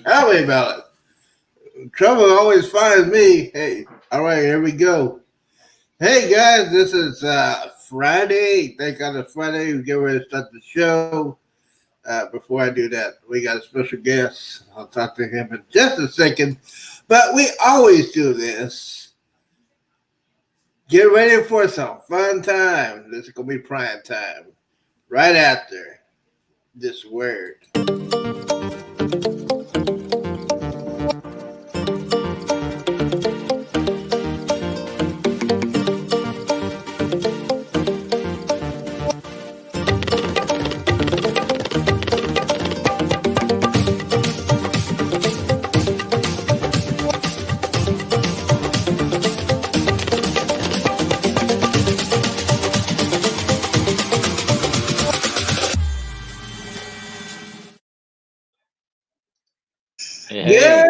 Tell me about it. Trouble always finds me. Hey, all right, here we go. Hey guys, this is Friday. Thank God it's Friday. We get ready to start the show. Before I do that, we got a special guest. I'll talk to him in just a second. But we always do this. Get ready for some fun time. This is gonna be prime time. Right after this word. Hey.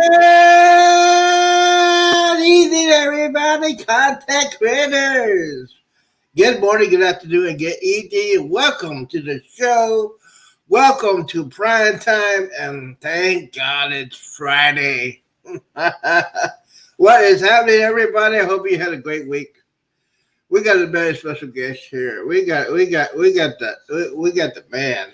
Good evening, everybody. Contact creators. Good morning, good afternoon, and good evening. Welcome to the show. Welcome to Prime Time, and thank God it's Friday. What is happening, everybody? I hope you had a great week. We got a very special guest here. We got the man.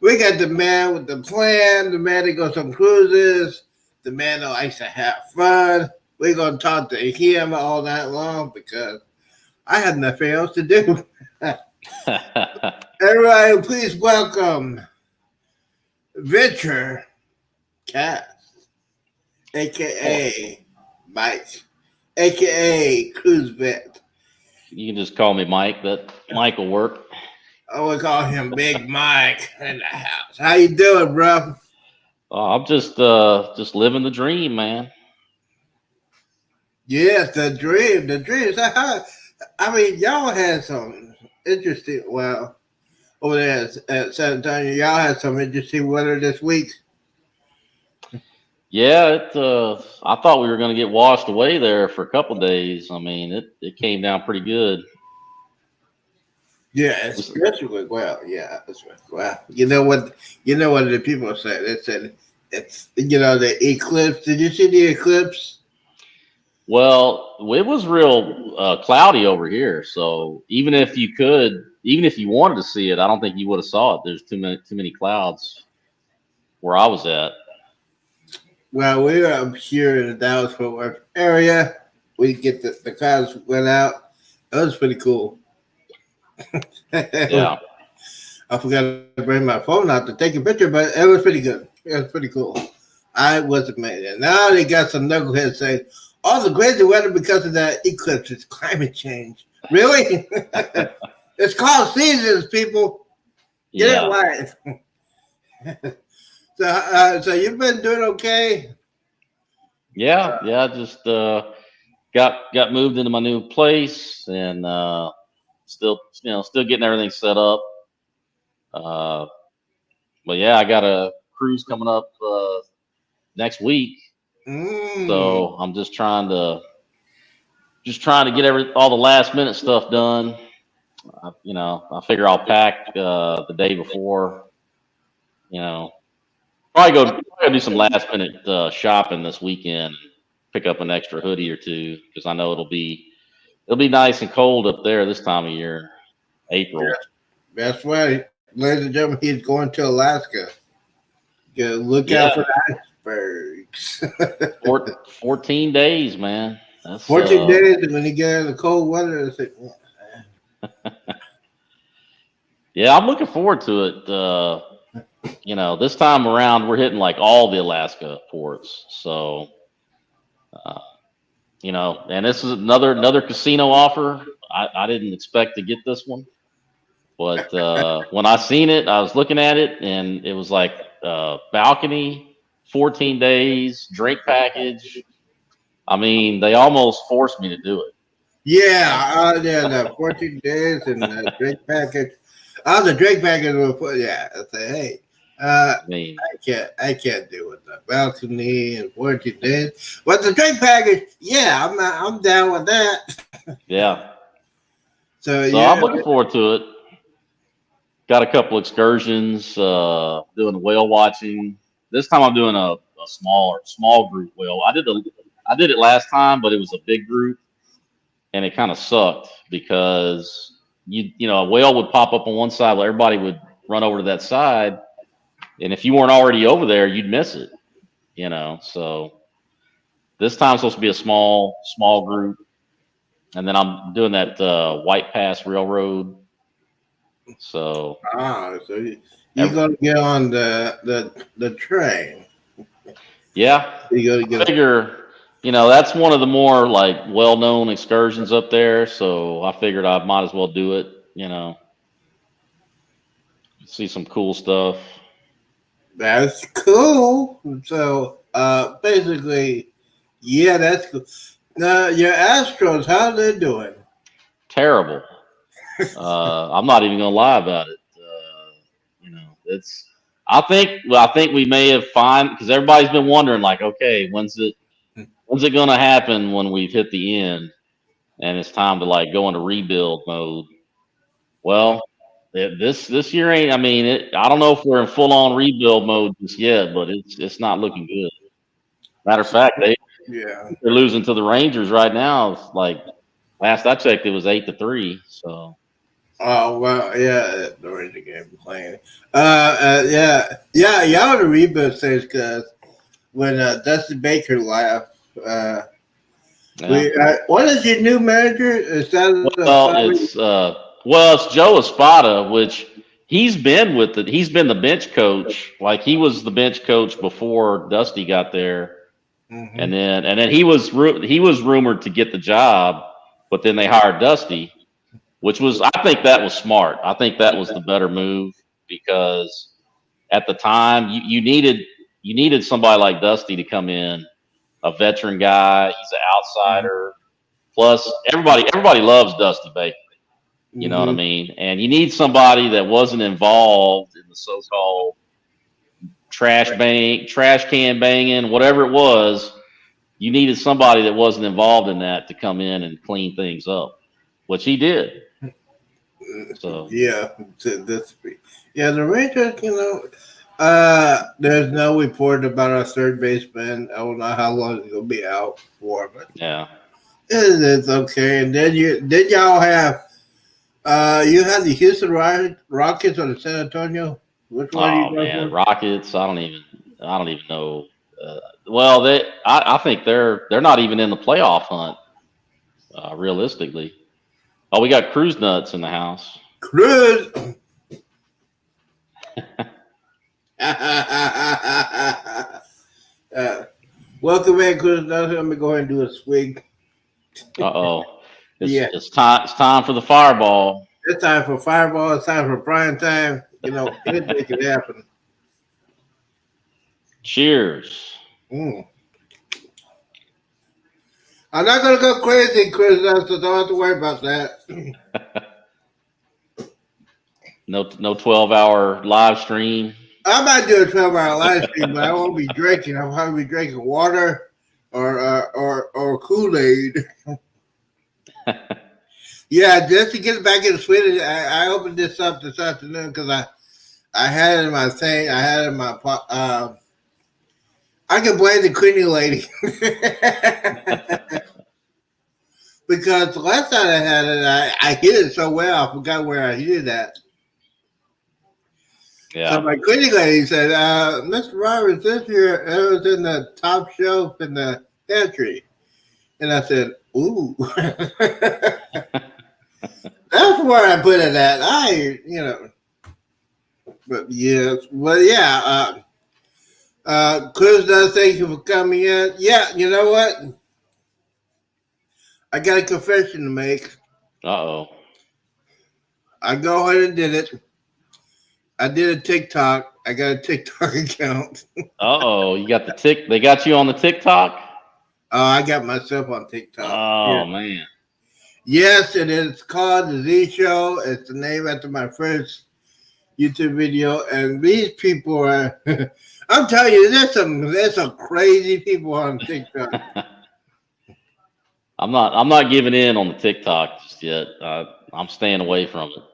We got the man with the plan, the man that goes on cruises, the man that likes to have fun. We're going to talk to him all night long because I have nothing else to do. Everybody, please welcome Richard Cass, a.k.a. Mike, a.k.a. Cruise Vet. You can just call me Mike. That Mike will work. I would call him Big Mike in the house. How you doing, bro? I'm just living the dream, man. Yes, the dream. The dream. I mean, y'all had some interesting. Well, over there at San Antonio, y'all had some interesting weather this week. Yeah, I thought we were going to get washed away there for a couple of days. I mean, it came down pretty good. Yeah, especially well. Yeah, well. You know what? You know what the people say. They said it's the eclipse. Did you see the eclipse? Well, it was real cloudy over here. So even if you wanted to see it, I don't think you would have saw it. There's too many clouds where I was at. Well, we were up here in the Dallas Fort Worth area. We get the clouds went out. That was pretty cool. Yeah. I forgot to bring my phone out to take a picture, but it was pretty good. It was pretty cool. I was amazed. Now they got some knuckleheads saying, all the crazy weather because of that eclipse is climate change. Really? It's called seasons, people. Get Yeah. it right. So you've been doing okay? Yeah. Just got moved into my new place and still getting everything set up. Uh, but yeah, I got a cruise coming up next week, Mm. so I'm just trying to get all the last minute stuff done. I figure I'll pack the day before. You know, probably do some last minute shopping this weekend. Pick up an extra hoodie or two because I know it'll be nice and cold up there this time of year, April. That's right. Ladies and gentlemen, he's going to Alaska. Look out Yeah, for the icebergs. 14 days, man. That's 14 days, and when you get in the cold weather, it's like, yeah, I'm looking forward to it. This time around we're hitting like all the Alaska ports. So, uh, and this is another casino offer. I didn't expect to get this one, but when I seen it, I was looking at it, and it was like balcony, 14 days, drink package. I mean, they almost forced me to do it. yeah, the 14 days and the drink package. Oh, the drink package will put, yeah, I say, hey, I mean, I can't do it. The balcony and 14 days. But the drink package, yeah, I'm down with that. yeah. So, So I'm yeah, looking forward to it. Got a couple excursions, doing whale watching. This time I'm doing a a small group whale. I did it last time, but it was a big group, and it kind of sucked because a whale would pop up on one side, well, everybody would run over to that side, and if you weren't already over there, you'd miss it. So this time's supposed to be a small group, and then I'm doing that White Pass Railroad. So so you're gonna get on the train. Yeah, You gotta I figure, that's one of the more like well-known excursions up there. So I figured I might as well do it. See some cool stuff. That's cool. So basically, yeah, that's cool. Now your Astros, how they doing? Terrible. I'm not even gonna lie about it. It's. I think we may have because everybody's been wondering, like, okay, when's it gonna happen when we've hit the end and it's time to like go into rebuild mode? Well, this year ain't. I mean, I don't know if we're in full on rebuild mode just yet, but it's not looking good. Matter of fact, Yeah. they're losing to the Rangers right now. It's like last I checked, it was 8-3. So Oh well, yeah, the Ranger game playing. Y'all in the rebuild stage because when Dusty Baker left, yeah. what is your new manager? Is that It's Joe Espada, which he's been he's been the bench coach. Like he was the bench coach before Dusty got there, and then he was rumored to get the job, but then they hired Dusty, which was I think that was smart. I think that was the better move because at the time you needed somebody like Dusty to come in, a veteran guy. He's an outsider. Plus, everybody loves Dusty Baker. You know what I mean? And you need somebody that wasn't involved in the so-called trash can banging, whatever it was. You needed somebody that wasn't involved in that to come in and clean things up, which he did. So yeah, the Rangers, there's no report about our third baseman. I don't know how long he's gonna be out for, but yeah, it's okay. And then y'all have you have the Houston Rockets or the San Antonio. Which one are you going man, for? Rockets. I don't even know. Well, I think they're not even in the playoff hunt, realistically. Oh, we got Cruise Nuts in the house. Cruz. Welcome back, Cruz. Now let me go ahead and do a swig. Uh-oh. Yeah. It's time for the fireball. It's time for Fireball. It's time for prime time. Anything can happen. Cheers. I'm not gonna go crazy, Chris. So don't have to worry about that. No 12-hour live stream. I might do a 12-hour live stream, but I won't be drinking. I'll probably be drinking water or Kool-Aid. Yeah, just to get back into Sweden, I opened this up this afternoon because I had it in my thing. I had it in my I can blame the cleaning lady because the last time I had it, I hid it so well, I forgot where I hid it at. Yeah. So my cleaning lady said, "Mr. Roberts, this year it was in the top shelf in the pantry," and I said, "Ooh." That's where I put it at. But yes, well, yeah. Chris does thank you for coming in. Yeah, you know what? I got a confession to make. Uh-oh. I go ahead and did it. I did a TikTok. I got a TikTok account. Uh-oh. You got the tick. They got you on the TikTok? Oh, I got myself on TikTok. Oh, man. Yes, it is called The Z Show. It's the name after my first YouTube video. And these people are, I'm telling you, there's some crazy people on TikTok. I'm not giving in on the TikTok just yet. I'm staying away from it.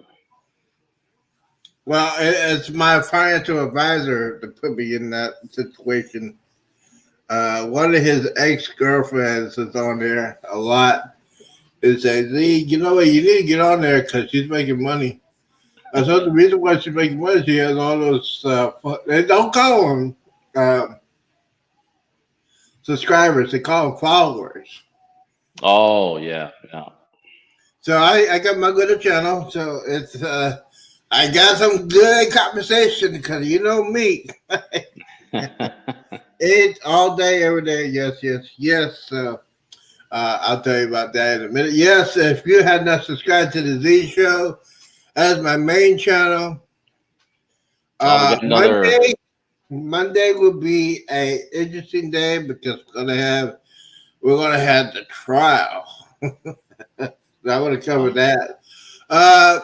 Well, it's my financial advisor to put me in that situation. one of his ex-girlfriends is on there a lot. It says, "Lee, you know what? You need to get on there because she's making money." So the reason why she's making money, she has all those. They don't call them subscribers; they call them followers. Oh yeah, yeah. So I got my good channel. So it's I got some good conversation because you know me. It's all day, every day. Yes, yes, yes. So I'll tell you about that in a minute. Yes, if you have not subscribed to the Z Show, that's my main channel. Oh, we got another. Monday will be a interesting day because we're gonna have the trial. So I want to cover Um, that.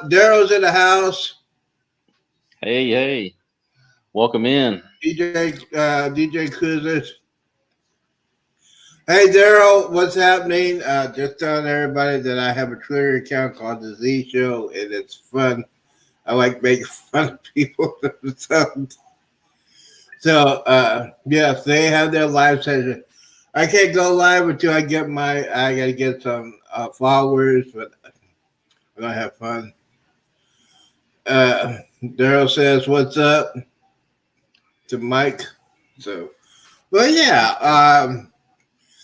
Daryl's in the house. hey, hey, welcome in. DJ Cruisers. Hey Daryl, what's happening? Just telling everybody that I have a Twitter account called the Z Show, and it's fun. I like making fun of people. Yes, they have their live session. I can't go live until I gotta get some followers, but I'm gonna have fun. Daryl says, "What's up?" to Mike. So, well, yeah.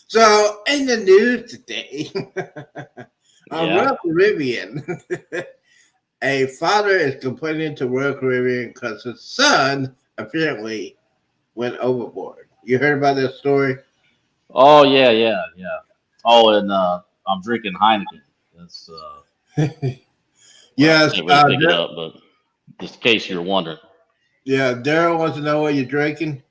So in the news today, on Yeah. Royal Caribbean, a father is complaining to Royal Caribbean because his son apparently went overboard. You heard about that story? Oh yeah, yeah, yeah. Oh, and I'm drinking Heineken. That's well, Yes. can't really pick it up, but just in case you're wondering, a Yeah. Daryl wants to know what you're drinking.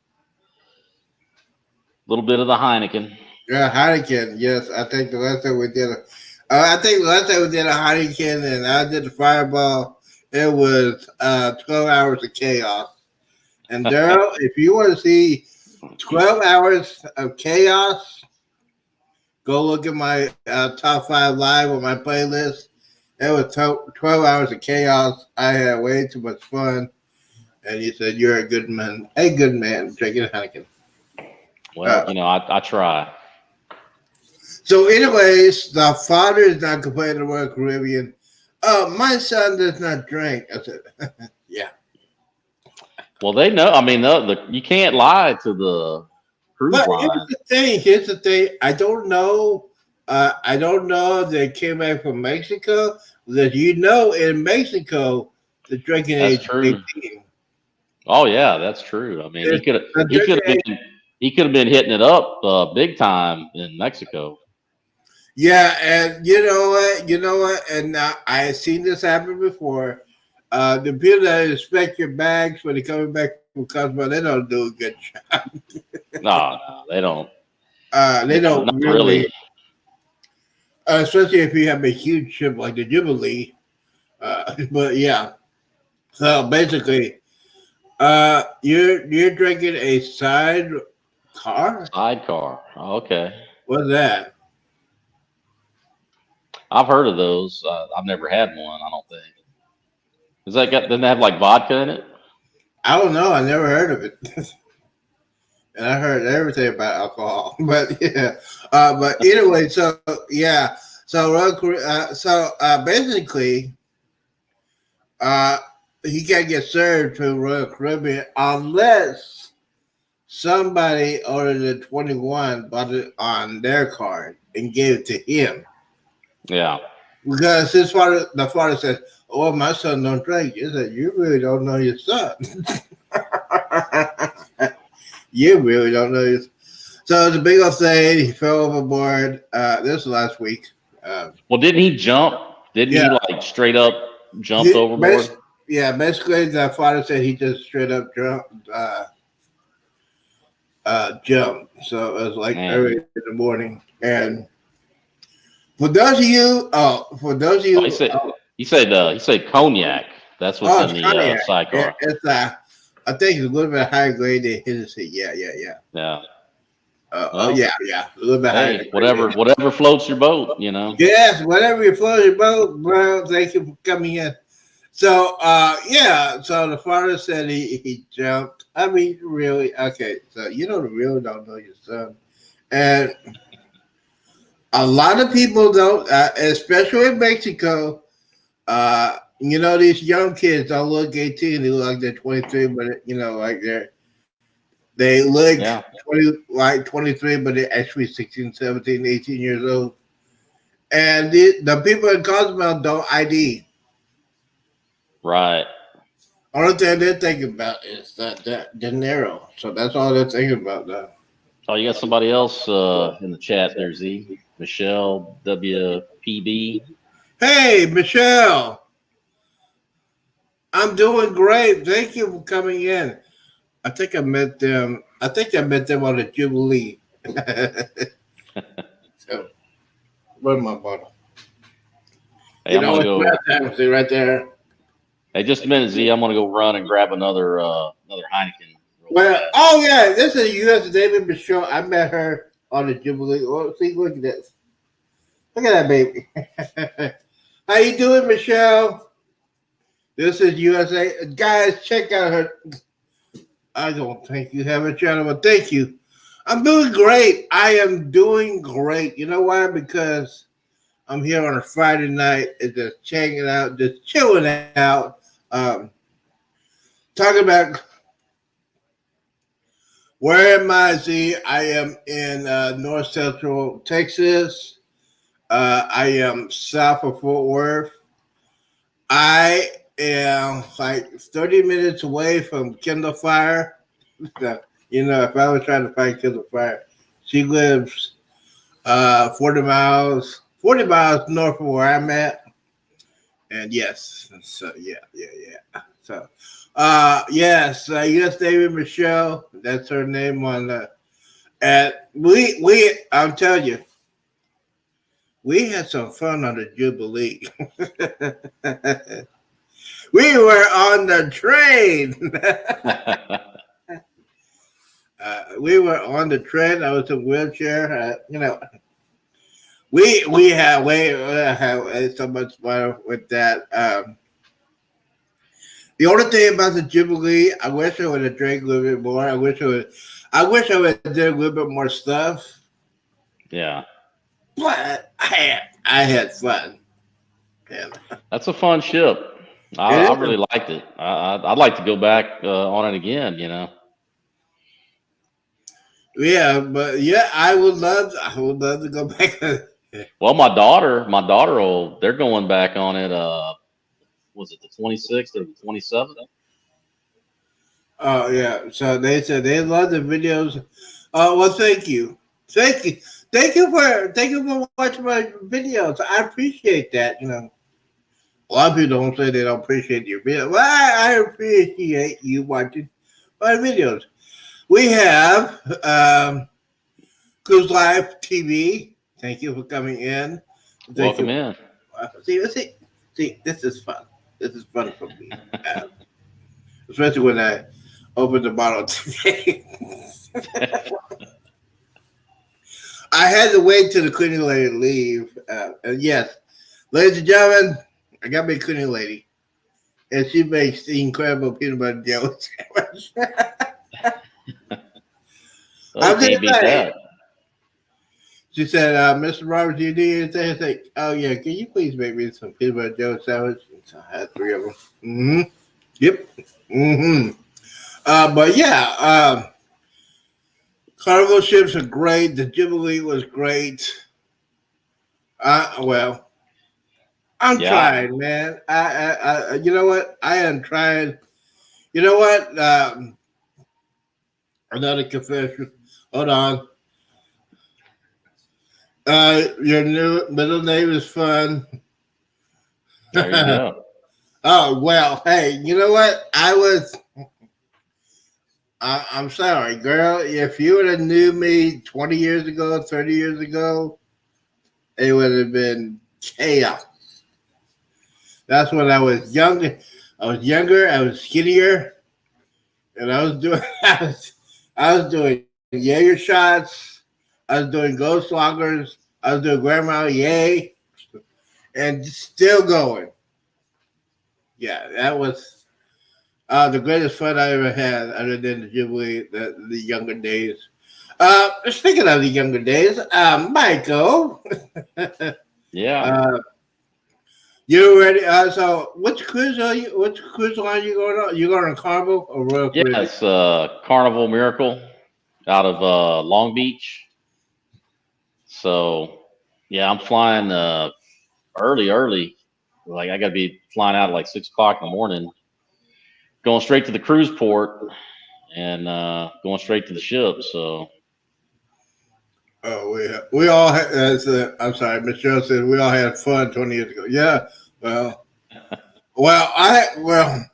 little bit of the Heineken. Yeah, Heineken. Yes, I think the last time we did I think the last time we did a Heineken and I did the Fireball, it was 12 hours of chaos. And Daryl, if you want to see 12 hours of chaos, go look at my top five live on my playlist. It was 12 hours of chaos. I had way too much fun. And he said, "You're a good man, drinking Heineken." Well, Uh, I try. so, anyways, the father is not complaining to Royal Caribbean. My son does not drink. I said, "Yeah." Well, they know. I mean, you can't lie to the cruise But here's line. the thing. Here's the thing. I don't know. I don't know if they came back from Mexico. That in Mexico, the drinking That's age is true. 18. Oh yeah, that's true. I mean, The he could drinking have age, been he could have been hitting it up big time in Mexico. yeah, and you know what? You know what? And I have seen this happen before. The people that inspect your bags when they're coming back from Costco, they don't do a good job. No, no, they don't. They don't Not really, really. especially if you have a huge ship like the Jubilee. But yeah, so basically, you're drinking a side car. Sidecar. Oh, okay. What's that? I've heard of those. I've never had one. I don't think. Doesn't that have like vodka in it? I don't know. I never heard of it, and I heard everything about alcohol. But yeah, but anyway, so yeah, basically, uh, he can't get served to Royal Caribbean unless somebody ordered a 21, bought it on their card, and gave it to him. Yeah. Because the father said, "Oh, my son don't drink." He said, "You really don't know your son. You really don't know your." So it's a big old thing. He fell overboard. This was last week. Well, didn't he jump? Didn't he Yeah, like straight up jumped he, overboard? basically, the father said he just straight up jumped. So it was like Man. early in the morning. And for those of Oh, you, he said cognac. That's what's oh, in it's the cognac. sidecar. It's I think it's a little bit higher grade than Hennessy. Yeah, yeah, yeah. Yeah. Yeah, Well, yeah, a little bit higher hey, grade. whatever floats your boat. Yes, whatever you float your boat, bro. Thank you for coming in. So, yeah. So the father said he jumped. I mean, really, okay. So you know, the real don't know your son, and a lot of people don't, especially in Mexico. You know, these young kids don't look 18; they look like they're 23, but you know, like they look Yeah, 23, but they're actually 16, 17, 18 years old. And the people in Cozumel don't ID. right. Only thing they're thinking about is that dinero. So that's all they're thinking about now. Oh, you got somebody else in the chat there, Z. Michelle WPB. Hey, Michelle, I'm doing great. Thank you for coming in. I think I met them. I think I met them on the Jubilee. So, where's my bottle? Hey, You I'm know gonna what? go. See right there. Hey, just a minute, Z. I'm gonna go run and grab another Heineken real Well, fast. oh yeah, this is U.S. David Michelle. I met her on the Jubilee. Oh, see, look at this. Look at that baby. How you doing, Michelle? This is USA. Guys, check out her. I don't think you have a channel, but thank you. I'm doing great. I am doing great. You know why? Because I'm here on a Friday night and just checking out, just chilling out. Talking about where am I? See, I am in North Central Texas. I am south of Fort Worth. I am like 30 minutes away from Kindle Fire. So, you know, if I was trying to find Kindle Fire, she lives 40 miles north of where I'm at. And yes, so yeah. So, yes, yes, David Michelle, that's her name on the. And I'm telling you, we had some fun on the Jubilee. We were on the train. We were on the train. I was in a wheelchair. You know, we had so much fun with that. The only thing about the Jubilee, I wish I would have drank a little bit more. I would have did a little bit more stuff. Yeah, But I had fun. And that's a fun ship. I it is. really liked it. I'd like to go back on it again. Yeah, but yeah, I would love to go back. Well, my daughter, they're going back on it. Was it the 26th or the 27th? Oh yeah, so they said they love the videos. Well, thank you, thank you for watching my videos. I appreciate that. You know, a lot of people don't say they don't appreciate your video. Well, I appreciate you watching my videos. We have Cruise Live TV. Thank you for coming in. Thank Welcome you. in. See, this is fun. This is fun for me, especially when I open the bottle today. I had to wait till the cleaning lady to leave. And yes, ladies and gentlemen, I got my cleaning lady, and she makes the incredible peanut butter jelly sandwich. Oh, you I'm just can't beat saying. that. She said, "Mr. Roberts, you need anything?" I said, "Oh yeah, can you please make me some peanut butter jelly sandwich?" So I had three of them. Mm-hmm. Yep. Mm-hmm. But yeah, carnival ships are great. The Jubilee was great. Well, I'm Yeah, trying, man. You know what? I am trying. You know what? Another confession. Hold on. Your new middle name is fun. there you go. Oh well, hey, you know what? I'm sorry, girl. If you would have knew me 20 years ago, 30 years ago, it would have been chaos. That's when I was young. I was younger. I was skinnier, and I was doing. I was doing Jaeger shots. I was doing ghost loggers. I was doing grandma yay, and still going. Yeah, that was. The greatest fun I ever had, other than the Jubilee, the younger days. Speaking of the younger days, Michael, Yeah. uh, you ready? So, which cruise are you? Which cruise line you going on? You going on Carnival or Royal Yeah, Caribbean? it's Carnival Miracle out of Long Beach. So yeah, I'm flying early. Like I got to be flying out at like 6 o'clock in the morning, going straight to the cruise port and going straight to the ship. So Oh, we all had. I'm sorry, Michelle said we all had fun 20 years ago. Yeah, well, well.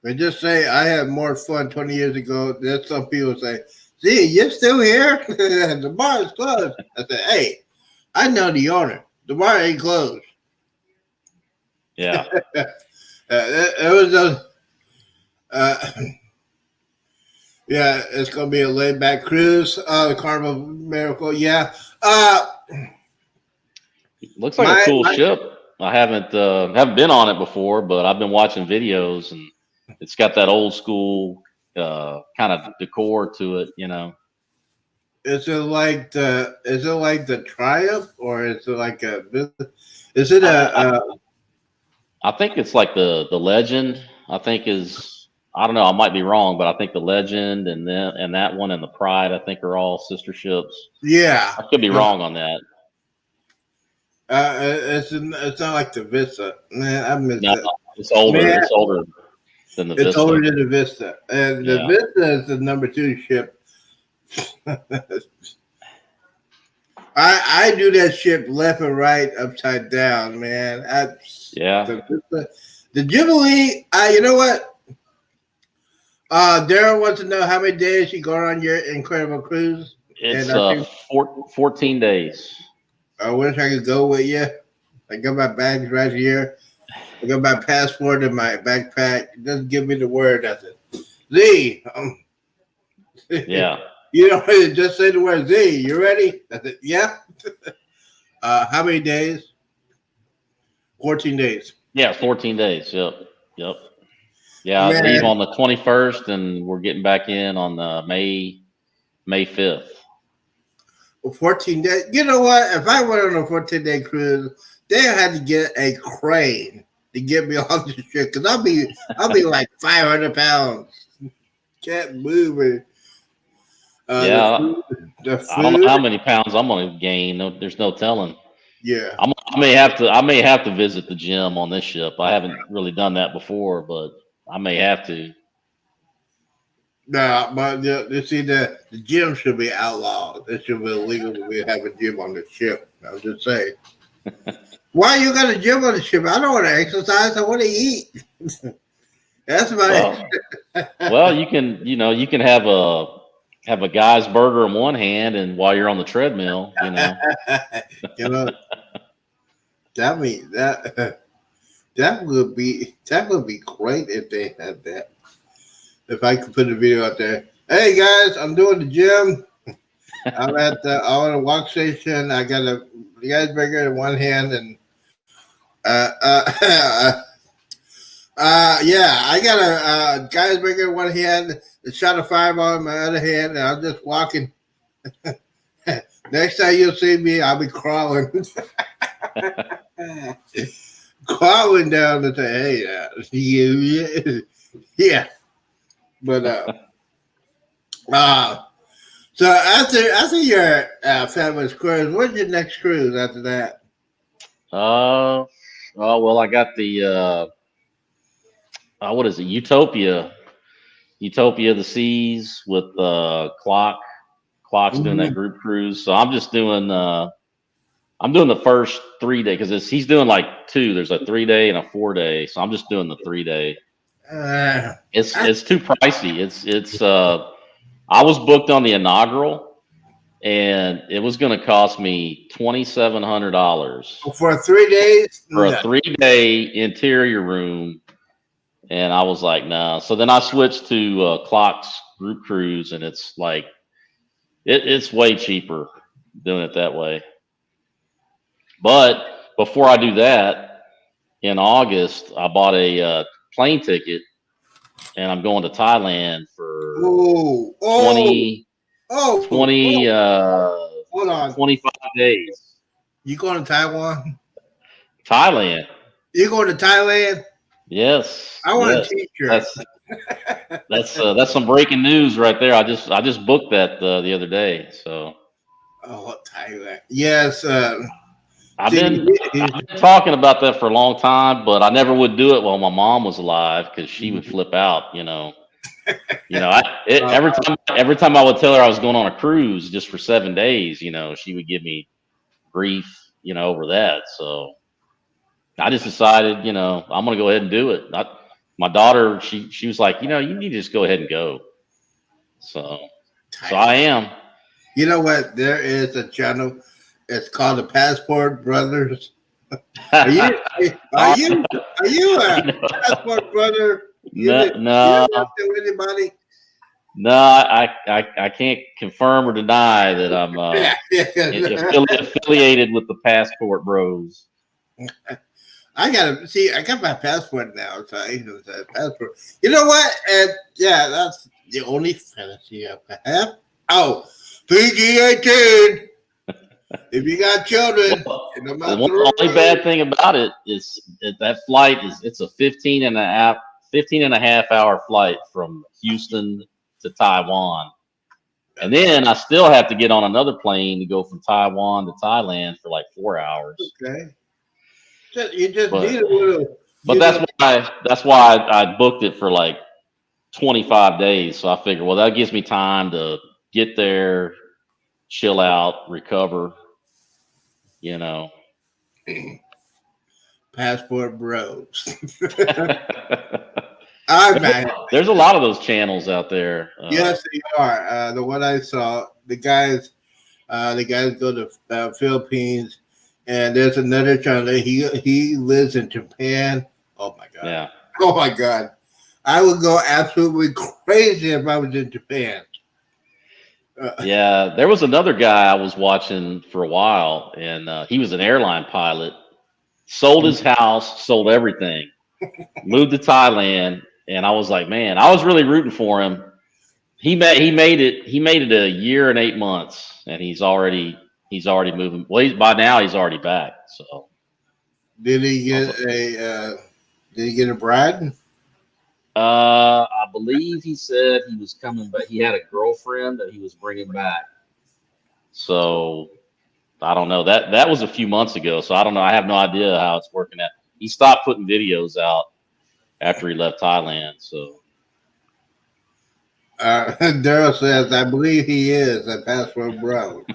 They just say I had more fun 20 years ago. Then some people say, "See, you're still here? The bar is closed." I said, "Hey, I know the owner. The bar ain't closed." yeah, It was a, uh, yeah. It's gonna be a laid back cruise. The Carnival Miracle, yeah. Uh, looks like a cool my ship. I haven't been on it before, but I've been watching videos and it's got that old school kind of decor to it. You know, is it like the Triumph or is it like a is it I, I a I think it's like the legend. I think is I don't know. I might be wrong, but I think the legend and that one and the Pride I think are all sister ships. yeah? I could be wrong on that. It's not like the Vista. Man, I missed No, it. it's older. Man, It's older than the it's Vista. older than the Vista, and the Yeah, Vista is the number two ship. I do that ship left and right, upside down, man. yeah. The Vista, the Jubilee. You know what? Daryl wants to know how many days you go on your incredible cruise, and It's I think 14 days. I wish I could go with you. I got my bags right here. I got my passport in my backpack. Just give me the word. I said, Z, Yeah, you know, just say the word Z. You ready? I said, yeah. How many days? 14 days. yeah. 14 days. Yep, yep. Yeah, I leave Man, on the 21st, and we're getting back in on May 5th. 14 days. You know what? If I went on a 14-day cruise, they had to get a crane to get me off the ship because I'll be like 500 pounds. Can't move it. The Yeah, food, the I don't know how food, many pounds I'm going to gain. No, there's no telling. yeah. I may have to visit the gym on this ship. I haven't really done that before, but I may have to. No, but you see, the gym should be outlawed. It should be illegal to have a gym on the ship. I'm just saying. Why you got a gym on the ship? I don't want to exercise. I want to eat. That's my. Well, you can you can have a guy's burger in one hand, and while you're on the treadmill, you know that mean that that would be great if they had that. If I could put a video out there. Hey guys, I'm doing the gym. I'm at the on a walk station. I got a guy's burger in one hand and uh, uh, yeah, I got a guy's burger in one hand, a shot of fireball in my other hand, and I'm just walking. Next time you'll see me, I'll be crawling, crawling down to say, "Hey, you, yeah." But uh, so after your fabulous cruise, what's your next cruise after that? oh well, I got the what is it? Utopia of the Seas with Clock. Clock's doing that Mhm. group cruise, so I'm doing the first 3 day because he's doing like two. There's a 3 day and a 4 day, so I'm just doing the 3 day. Uh, I, It's too pricey. It's I was booked on the inaugural, and it was going to cost me $2,700 for 3 days, for a no. 3 day interior room, and I was like, nah. So then I switched to Clock's group cruise, and it's like it's way cheaper doing it that way. But before I do that, in August, I bought a plane ticket and I'm going to Thailand for Oh, oh, 20, oh, 20 oh. Hold on. 25 days. You going to Taiwan? Thailand. You going to Thailand? Yes, I want a yes. T-shirt. That's some breaking news right there. I just booked that the other day. So Oh, Thailand. Yes. I've See, been I've been talking about that for a long time, but I never would do it while my mom was alive because she would flip out. uh, Every time I would tell her I was going on a cruise just for 7 days, she would give me grief, over that. So I just decided, I'm gonna go ahead and do it. My daughter, she was like, you need to just go ahead and go. So I Thailand. am. You know what? There is a channel. It's called the Passport Brothers. Are you? Are I you? Are you a know. Passport brother? No, You no, don't have to anybody. no. I can't confirm or deny that I'm affiliated with the Passport Bros. I gotta see. I got my passport now, so I use that passport. You know what? And yeah, that's the only fantasy I have. Oh, PG-18. If you got children, Well, in the the mountain only road. bad thing about it is that flight it's a 15 and a half hour flight from Houston to Taiwan. And then I still have to get on another plane to go from Taiwan to Thailand for like 4 hours. Okay, you just need But a little. but You know, that's why I booked it for like 25 days. So I figured, well, that gives me time to get there, chill out, recover, you know. passport bros. I'm not. There's a lot of those channels out there. Yes, they are. The one I saw, the guys go to Philippines, and there's another channel. He lives in Japan. Oh my god. Yeah. Oh my god. I would go absolutely crazy if I was in Japan. Yeah, there was another guy I was watching for a while, and he was an airline pilot. Sold his house, sold everything, moved to Thailand, and I was like, man, I was really rooting for him. He made it a year and 8 months, and he's already moving. Well, by now he's already back. So Did he I was get like, a bride? I believe he said he was coming, but he had a girlfriend that he was bringing back. So I don't know. That was a few months ago, so I don't know. I have no idea how it's working out. He stopped putting videos out after he left Thailand. So Daryl says, I believe he is a passport bro.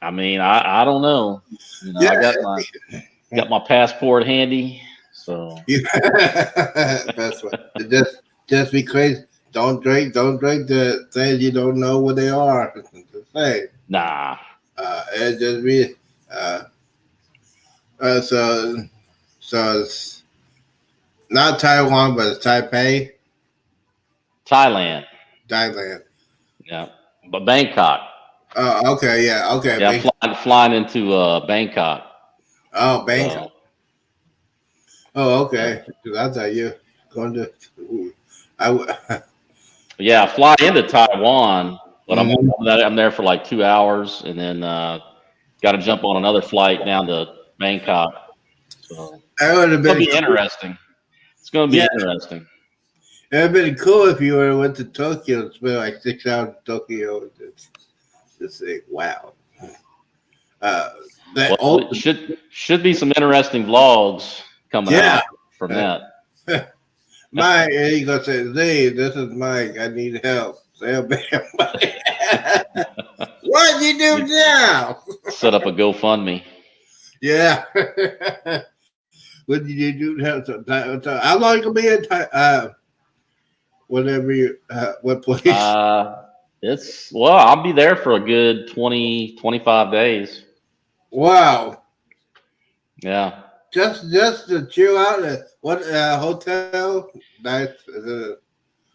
I mean, I don't know. Yeah. I got my passport handy. So Yeah. That's what. Just be crazy. Don't drink the things you don't know what they are. Just say. nah, It just be uh, uh so so it's not Taiwan but it's Taipei, Thailand. Thailand. Yeah, but Bangkok. Oh, okay, yeah, okay. Yeah, flying into Bangkok. Oh, Bangkok. So Oh, yeah, okay. 'Cause I thought you going to. I w- yeah, I fly into Taiwan, but I'm Mhm. I'm there for like 2 hours, and then got to jump on another flight down to Bangkok. So That would have it's gonna been be cool. interesting. It's gonna be Yeah, interesting. it would have been cool if you would have went to Tokyo and spent like 6 hours in Tokyo. Just say, wow. Uh, that Well, it old, should be some interesting vlogs coming yeah. out from Uh, that. Mike, and he gonna say, "Zay, this is Mike. I need help." Say, "Bam." What you do Need now? set up a GoFundMe. Yeah. What did you do now? So how long you gonna be in? Whatever you, what place? I'll be there for a good 20, 25 days. Wow. Yeah. Just to chill out at what hotel? Nice.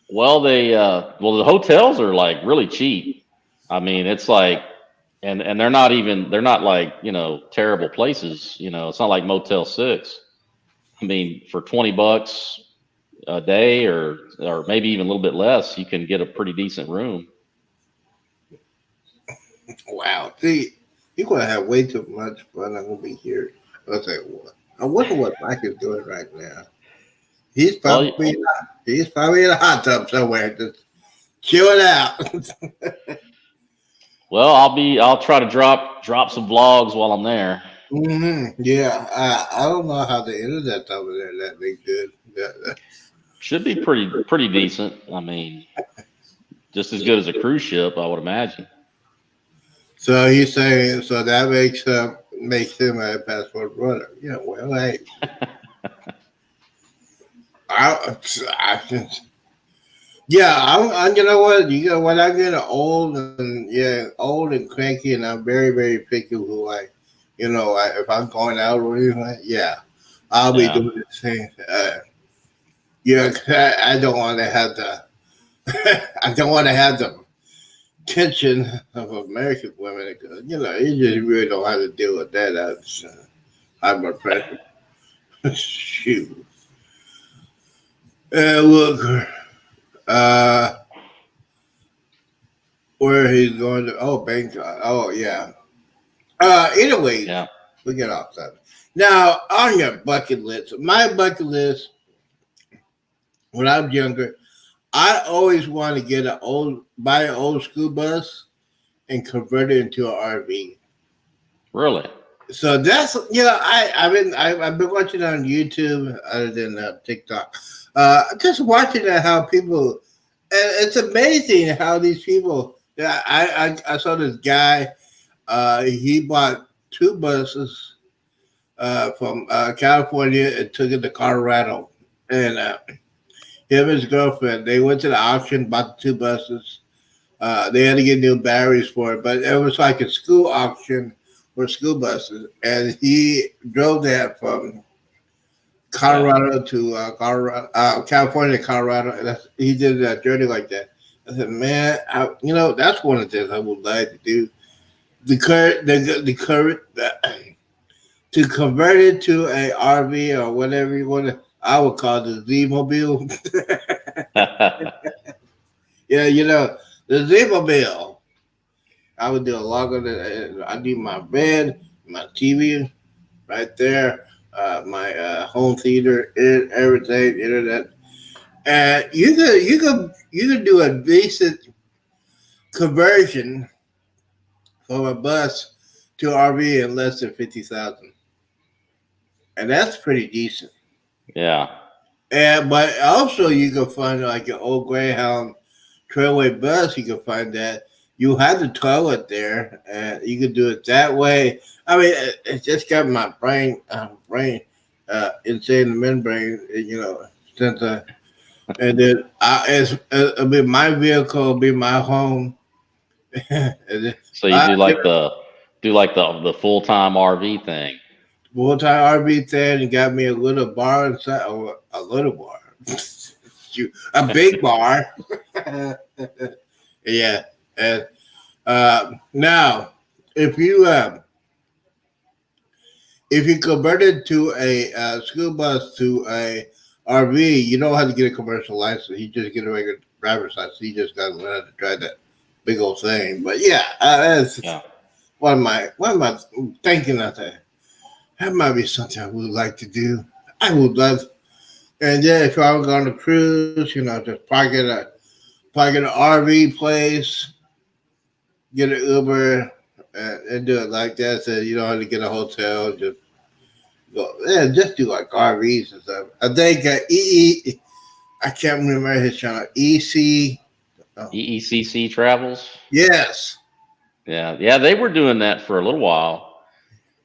Well, the hotels are like really cheap. I mean, it's like, and they're not like, terrible places. It's not like Motel 6. I mean, for $20, a day, or maybe even a little bit less, you can get a pretty decent room. Wow. See, you're gonna have way too much fun. I'm gonna be here. I'll say what? I wonder what Mike is doing right now. He's Well, probably he's probably in a hot tub somewhere, just chilling out. well, I'll try to drop some vlogs while I'm there. Yeah, I don't know how the internet's over there that big good. Should be pretty decent. I mean, just as good as a cruise ship, I would imagine. So he's saying so that makes him a passport runner. Yeah, well, hey, I, I yeah, you know what? You know, when I get old and cranky, and I'm very, very picky who if I'm going out or anything, yeah, I'll be Yeah. doing the same. Yeah, 'cause I don't want to have the, I don't want to have the tension of American women. Because, you just really don't have to deal with that. That's high blood pressure. Shoot. Look, uh, where he's going to? Oh, Bangkok. Oh, yeah. Anyways, Yeah. we get off that. Now, on your bucket list, my bucket list when I was younger, I always wanted to buy an old school bus and convert it into an RV. Really. So that's I've been watching on YouTube other than TikTok. Just watching how people, and it's amazing how these people. Yeah, I saw this guy. He bought two buses from California and took it to Colorado. And him and his girlfriend, they went to the auction, bought the two buses. They had to get new batteries for it, but it was like a school auction for school buses. And he drove that from Yeah. Colorado to California to Colorado. And he did that journey like that. I said, man, that's one of the things I would like to do. The to convert it to a RV or whatever you want to. I would call it the Z Mobile. Yeah, the Z Mobile. I would do a log on it. I do my bed, my TV right there, my home theater, everything, internet, and you could do a decent conversion from a bus to RV in less than 50,000, and that's pretty decent. Yeah. And but also you can find like an old Greyhound Trailway bus. You can find that you have the toilet there, and you can do it that way. I mean, it just got my insane the membrane. Since and then it'll be my vehicle, it'll be my home. And then, So you do you like know, the full time RV thing. multi RV thing, and got me a little bar inside, or a little bar, a big bar. Yeah, and now if you convert it to a school bus to a RV, you don't have to get a commercial license. You just get a regular driver's license. You just got to learn how to drive that big old thing. But yeah, that's Yeah. what am I thinking of that? That might be something I would like to do. I would love. And then if I was on a cruise, just park at an RV place, get an Uber, and do it like that. So you don't have to get a hotel. Just go, yeah, just do like RVs and stuff. I think I can't remember his channel. EC. Oh, EECC travels. yes. Yeah. Yeah. They were doing that for a little while.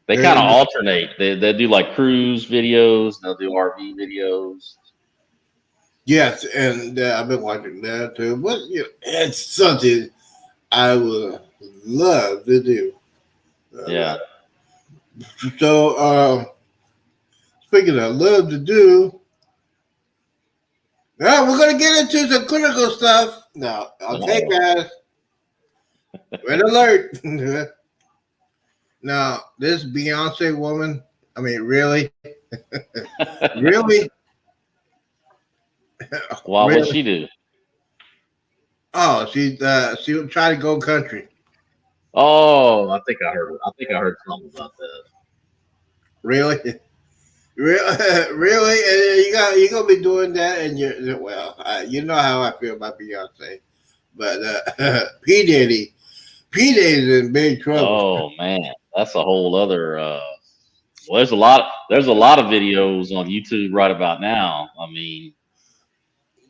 They kind of And alternate. They do like cruise videos. They'll do RV videos. yes, and I've been watching that too. But it's something I would love to do. Yeah. So, speaking of love to do, now we're gonna get into some critical stuff. Now, okay, Oh. guys, red alert. Now, this Beyonce woman, I mean, really, really, Why? What'd Really? she do? Oh, she would try to go country. Oh, I think I heard. I think I heard something about that. Really? Really? Really? And you gonna be doing that, and you know how I feel about Beyonce, but P Diddy's in big trouble. Oh man, that's a whole other. Well, there's a lot. There's a lot of videos on YouTube right about now. I mean,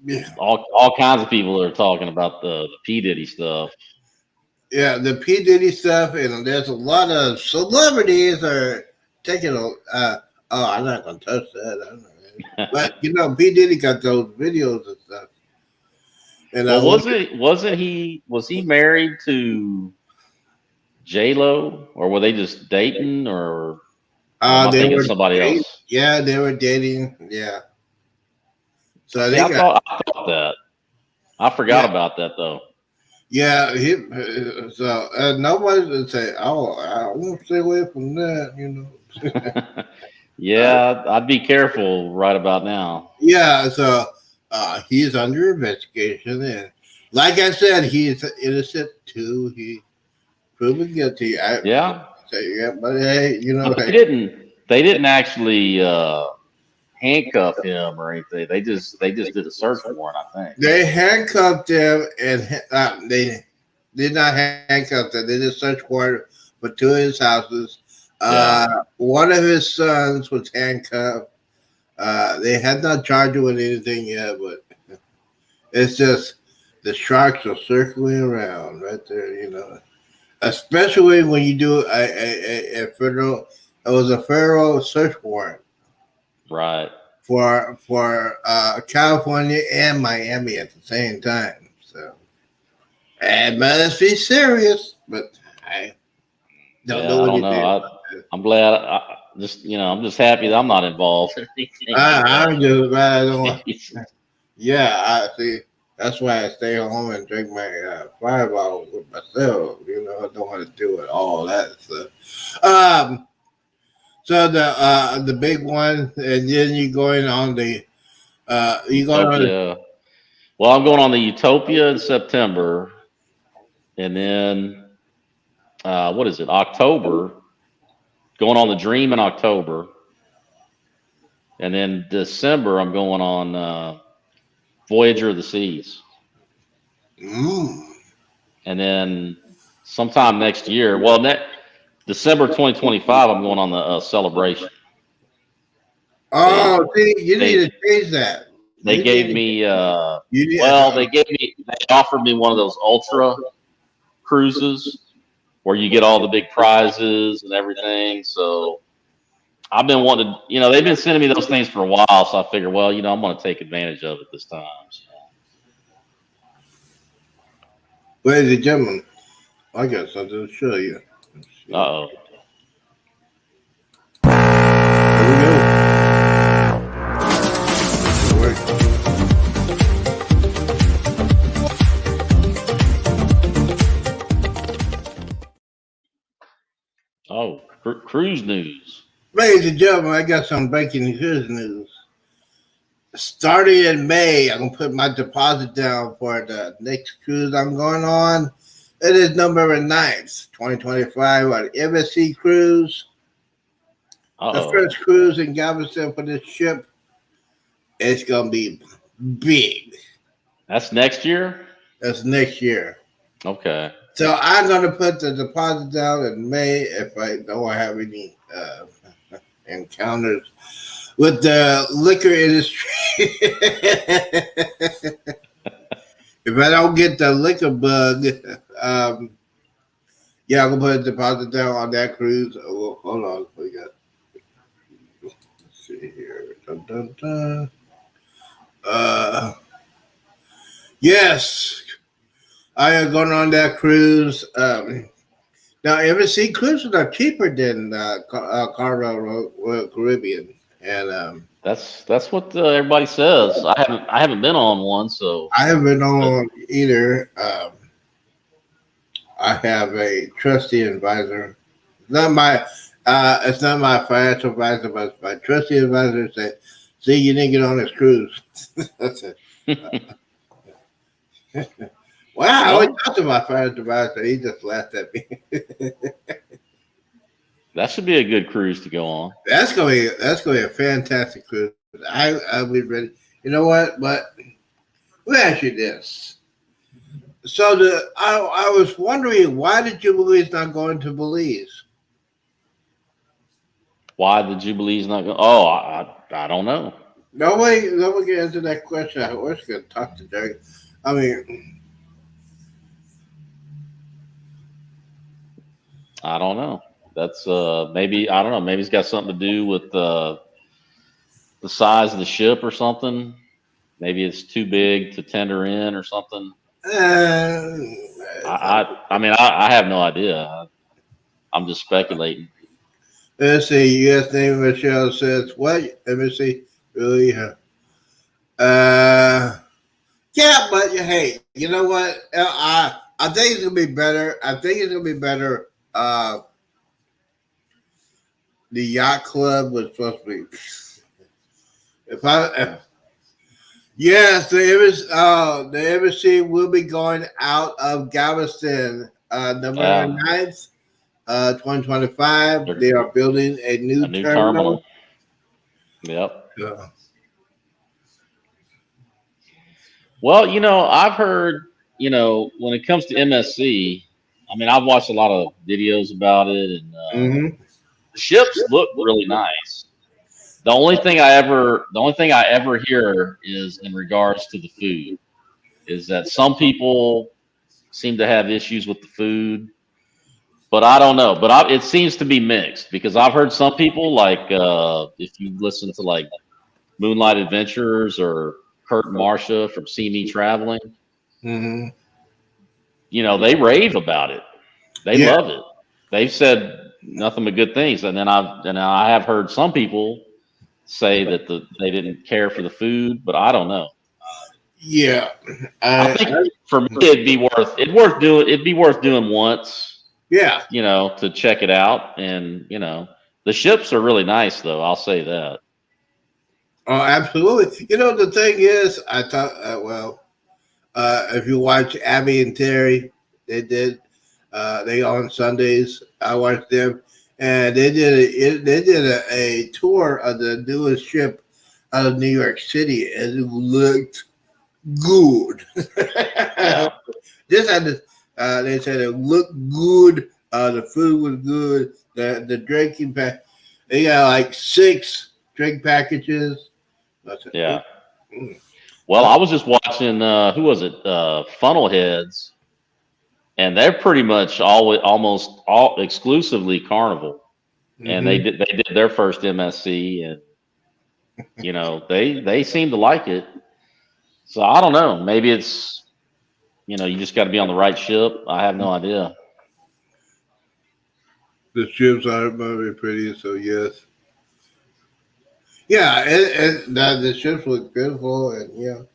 Yeah, all kinds of people are talking about the P Diddy stuff. yeah, the P Diddy stuff, and there's a lot of celebrities are taking a. Oh, I'm not gonna touch that. I'm not- But P Diddy got those videos and stuff, and I Well, look. was he married to J Lo, or were they just dating, or am I They thinking were somebody dating. else? Yeah, they were dating. Yeah, so See, they got. I thought that. I forgot Yeah, about that though. yeah. So nobody would say, "Oh, I won't stay away from that." Uh, Yeah, I'd be careful right about now. yeah. So he's under investigation, and like I said, he's innocent too. He proven guilty. I Yeah, say, yeah, but hey, but hey, they didn't actually handcuff him or anything. They just did a search warrant, I think. they handcuffed him, and they did not handcuff them. They did search warrant for two of his houses. Yeah, One of his sons was handcuffed. They had not charged him with anything yet, but it's just the sharks are circling around right there. Especially when you do a federal. It was a federal search warrant right. for California and Miami at the same time. So it must be serious, but I don't know Yeah, I what don't he know. did. I'm glad. I'm just happy that I'm not involved in anything like I'm just glad I don't. that. Yeah, I see. That's why I stay home and drink my fireball with myself. I don't want to do it all that stuff. So the big one, and then you going on the you going on. Utopia. Well, I'm going on the Utopia in September, and then what is it? October. Going on the Dream in October, and then December I'm going on Voyager of the Seas, Mm. and then sometime next year. Well, December 2025 I'm going on the Celebration. They Oh, see, you need to they change that. they You gave need me you need. well they offered me one of those ultra cruises where you get all the big prizes and everything. So I've been wanting to, they've been sending me those things for a while. So I figured, well, I'm going to take advantage of it this time. Ladies and gentlemen, I got something to show you. Let's Uh see. oh. Here we go. Oh, cruise news. Ladies and gentlemen, I got some breaking news. Starting in May, I'm gonna put my deposit down for the next cruise I'm going on. It is November 9th, 2025 on MSC Cruise. Uh The oh. first cruise in Galveston for this ship. It's gonna be big. That's next year? That's next year. Okay. So I'm gonna put the deposit down in May if I don't have any encounters with the liquor industry. If I don't get the liquor bug, um, yeah, I'm gonna put a deposit down on that cruise. Oh, hold on, we got. Let's see here. Dun, dun, dun. Uh, yes, I am going on that cruise. Now, MSC cruises are cheaper than Carnival Royal Caribbean, and That's what everybody says. I haven't been on one, so I haven't been but on either. I have a trustee advisor. It's not my financial advisor, but my trustee advisor See, you didn't get on this cruise. That's it. Wow, I always Well, talked to my friend about it. He just laughed at me. that should be a good cruise to go on. That's gonna be a fantastic cruise. I'll be ready. You know what? But let me ask you this. So I was wondering why the Jubilee's not going to Belize? Why the Jubilee's not going? Oh, I don't know. Nobody can answer that question. I was gonna talk to Derek. I mean, I don't know. That's maybe I don't know. Maybe it's got something to do with the size of the ship or something. Maybe it's too big to tender in or something. uh, I mean I have no idea. I'm just speculating. let's see. U.S. Navy Michelle says what? Let me see. Really? Uh, yeah, but hey, you know what? I think it's gonna be better. I think it's gonna be better. The yacht club was supposed to be. If I Yes, the embassy will be going out of Galveston November Yeah, 9th, 2025. they're They are building a a new new terminal. terminal. Yep. Uh, Well, I've heard, when it comes to MSC, I mean, I've watched a lot of videos about it, and hmm the ships look really nice. The only thing I ever hear is in regards to the food, is that some people seem to have issues with the food, but I don't know. But it seems to be mixed because I've heard some people like if you listen to like Moonlight Adventures or Kurt and Marcia from See Me Traveling, hmm they rave about it. They Yeah, love it. They've said nothing but good things, and then I have heard some people say that they didn't care for the food, but I don't know. yeah. I I, think I for me it'd be worth doing once, yeah. to check it out, and the ships are really nice though. I'll say that. Oh, absolutely. You know the thing is, I thought. If you watch Abby and Terry, they did. They on Sundays. I watched them, and they did a tour of the newest ship out of New York City, and it looked good. Yeah, This had this. They said it looked good. The food was good. The drinking pack. They got like 6 drink packages. I said, yeah. mm. Well, I was just watching. Who was it? Funnelheads, and they're pretty much almost all exclusively Carnival, and they Mhm. did their first MSC, and they seem to like it. So I don't know. Maybe it's you just got to be on the right ship. I have no idea. The ships are very pretty, so yes. Yeah, the ships look beautiful, and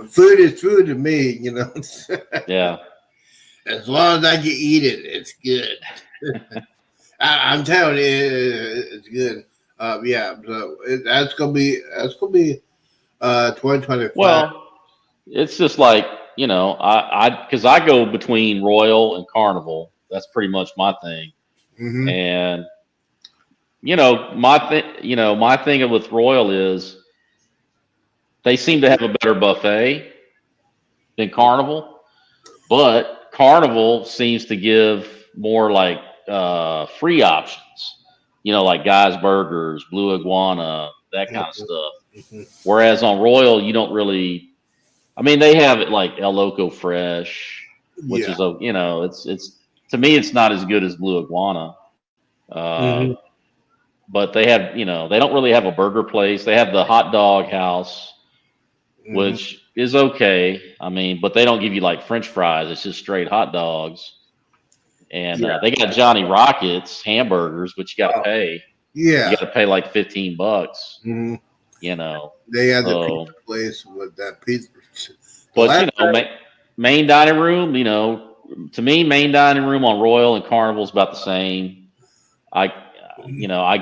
food is food to me. Yeah. As long as I can eat it, it's good. I'm telling you, it's good. Yeah, so that's gonna be 2025. Well, it's just like because I go between Royal and Carnival. That's pretty much my thing. Mm-hmm. And my thing with Royal is they seem to have a better buffet than Carnival, but Carnival seems to give more like free options. Like Guy's Burgers, Blue Iguana, that kind of stuff. Mm-hmm. Whereas on Royal, you don't really. I mean, they have it like El Loco Fresh, which Yeah. is it's to me it's not as good as Blue Iguana. Uh, Mm-hmm. but they have they don't really have a burger place. They have the hot dog house, Mm-hmm. which is okay. I mean, but they don't give you like French fries. It's just straight hot dogs. And Yeah. they got Johnny Rockets hamburgers, but you got to Oh, pay. You yeah. got to pay like $15. Mm-hmm. You know, They had the pizza so place with that pizza. The but last time. main dining room. To me, main dining room on Royal and Carnival is about the same. I I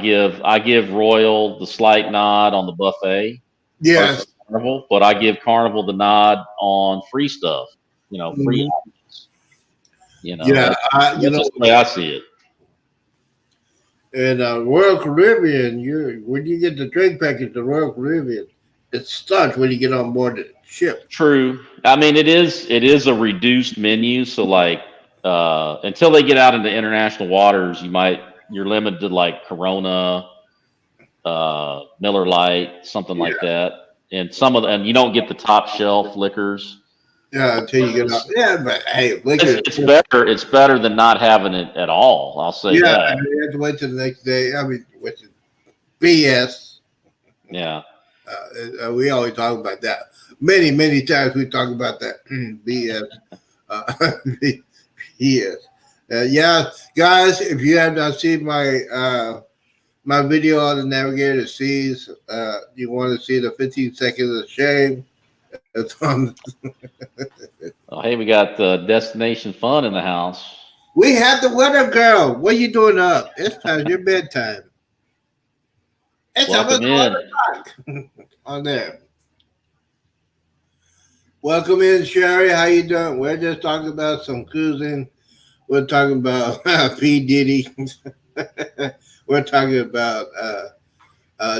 give Royal the slight nod on the buffet versus Yes. Carnival, but I give Carnival the nod on free stuff. Free Mhm. options. Yeah. That's just the way I see it. In Royal Caribbean, when you get the drink package, the Royal Caribbean, it starts when you get on board the ship. True. I mean, it is a reduced menu, so like until they get out into international waters, you're limited to like Corona, Miller Lite, something Yeah. like that, and and you don't get the top shelf liquors. Yeah, until you get up. It's, Yeah, but hey, it's, liquor. it's better. It's better than not having it at all. I'll say Yeah, that. and you have to wait till the next day. I mean, which is BS. Yeah. We always talk about that. Many times we talk about that BS. BS. Yeah, guys, if you have not seen my video on the Navigator Seas, you want to see the 15 seconds of shame. It's on. Oh, hey, we got Destination Fun in the house. We have the weather girl. What are you doing up? It's time your bedtime. It's almost Welcome in. 11 o'clock on there. Welcome in, Sherry. How you doing? We're just talking about some cruising. We're talking about P. Diddy. We're talking about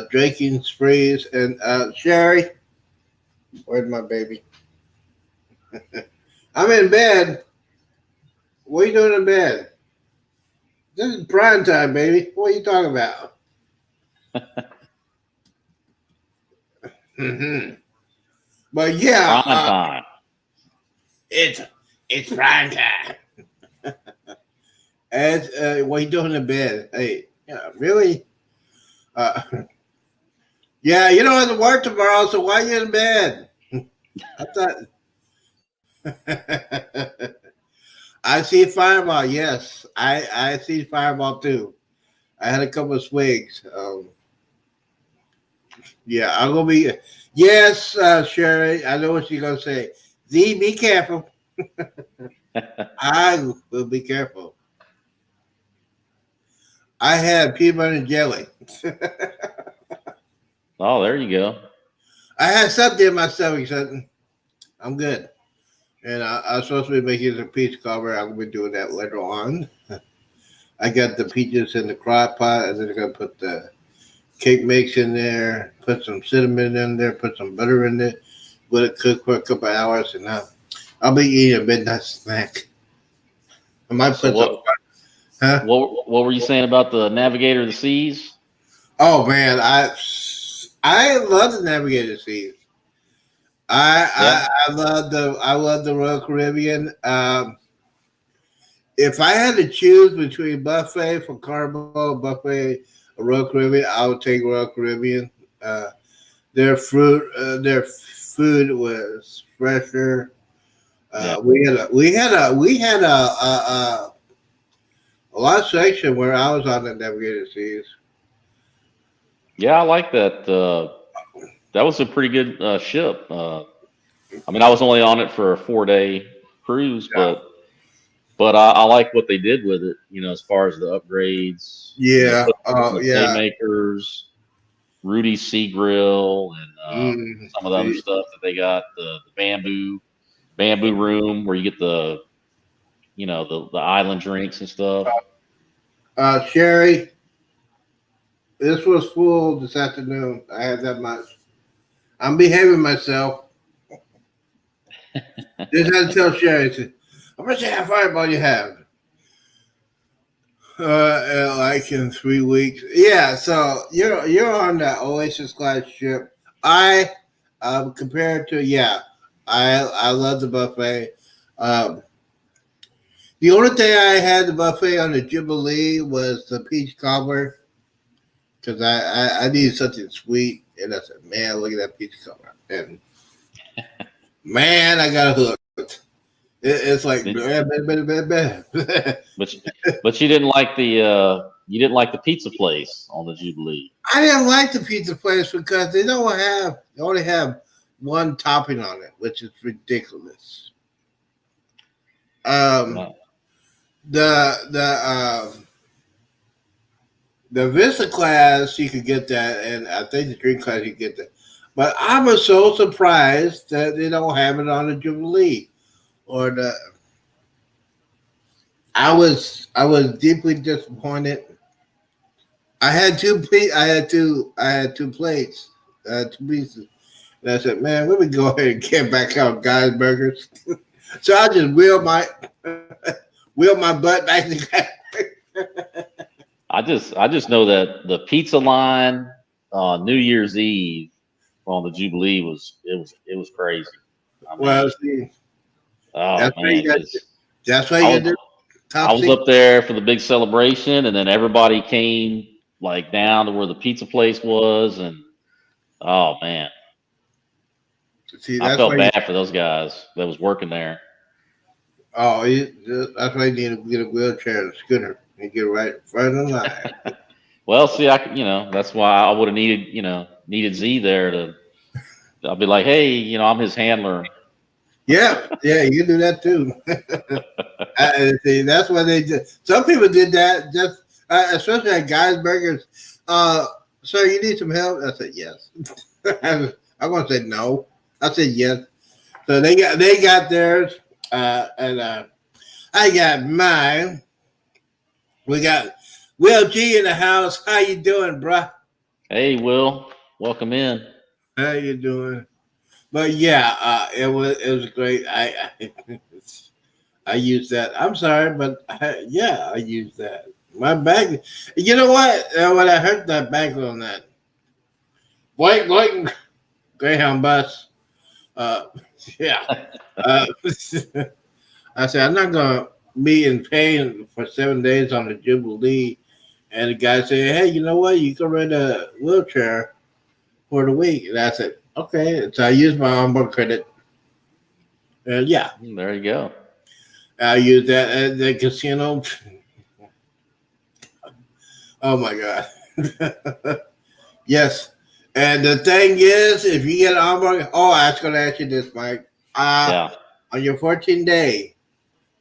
drinking sprees. And Sherry, where's my baby? I'm in bed. What are you doing in bed? This is prime time, baby. What are you talking about? hmm But yeah, Prime time. it's it's prime time. As what are you doing in bed? Hey, yeah, really? Uh, yeah, you don't have to work tomorrow, so why are you in bed? I thought I see Fireball. Yes, I see Fireball too. I had a couple of swigs. Yeah, I'm gonna be. Yes, Sherry. I know what you're gonna say. Z, be careful. I will be careful. I had peanut butter and jelly. Oh, there you go. I had something in my stomach. So I'm good. And I'm supposed to be making a peach cobbler. I'm gonna be doing that later on. I got the peaches in the crock pot, and then I'm gonna put the cake mix in there, put some cinnamon in there, put some butter in it, let it cook for a couple of hours, and I'll be eating a midnight snack. I might So put some, huh? what were you saying about the Navigator of the Seas? Oh man, I love the Navigator Seas. Yeah. I love the Royal Caribbean. If I had to choose between buffet for Carnival, buffet, or Royal Caribbean, I would take Royal Caribbean. Uh, their food was fresher. Yeah. A lot section where I was on the Navigator Seas. Yeah, I like that. That was a pretty good ship. I mean, I was only on it for a 4-day cruise, but I like what they did with it. As far as the upgrades, Yeah. put Oh the yeah. Haymakers, Rudy's Sea Grill, and some of the other See, stuff that they got. The bamboo room where you get the island drinks and stuff. Sherry, this was full this afternoon. I had that much. I'm behaving myself. Just had to tell Sherry. I'm gonna say how fireball you have. Like in 3 weeks. Yeah, so you're on that Oasis class ship. I compared to I love the buffet. Um, the only thing I had the buffet on the Jubilee was the peach cobbler because I needed something sweet, and I said, man, look at that peach cobbler, and man, I got hooked. It's like Did- blah, blah, blah, blah, blah. But but you didn't like the pizza place on the Jubilee. I didn't like the pizza place because they only have one topping on it, which is ridiculous. Um, No. the The Vista class, you could get that, and I think the Dream class, you get that. But I was so surprised that they don't have it on the Jubilee or the. I was deeply disappointed. I had two plates, two pieces. And I said, man, let me go ahead and get back out guys burgers. So I just wheel my butt back to guys. I just know that the pizza line on New Year's Eve on the Jubilee was crazy. I Well, mean, see, oh that's why man, you got. because That's why I you got was to I top was seat. up there for the big celebration, and then everybody came like down to where the pizza place was, and oh man, See, I that's why felt you. bad for those guys that was working there. Oh, that's why you need to get a wheelchair and a scooter and get right in front of the line. Well, see, that's why I would have needed Z there to. I'll be like, hey, I'm his handler. Yeah, yeah, you can do that too. See, that's why they did. Some people did that, just especially at Guys Burgers. Uh, Sir, you need some help? I said yes. I'm gonna say no. I said yes. So they got theirs, and I got mine. We got Will G in the house. How you doing, bruh? Hey, Will, welcome in. How you doing? But yeah, it was great. I used that. I'm sorry, but yeah, I used that. My back. You know what? When I heard that back on that Blake Greyhound bus, uh, yeah, uh, I said I'm not gonna be in pain for 7 days on the Jubilee. And the guy said, "Hey, you know what? You can rent a wheelchair for the week." And I said, "Okay." So I used my onboard credit, and yeah, There you go. I used that at the casino. Oh my god. Yes. And the thing is, if you get an onboard, oh, I was going to ask you this, Mike. Uh, Yeah. on your 14 day,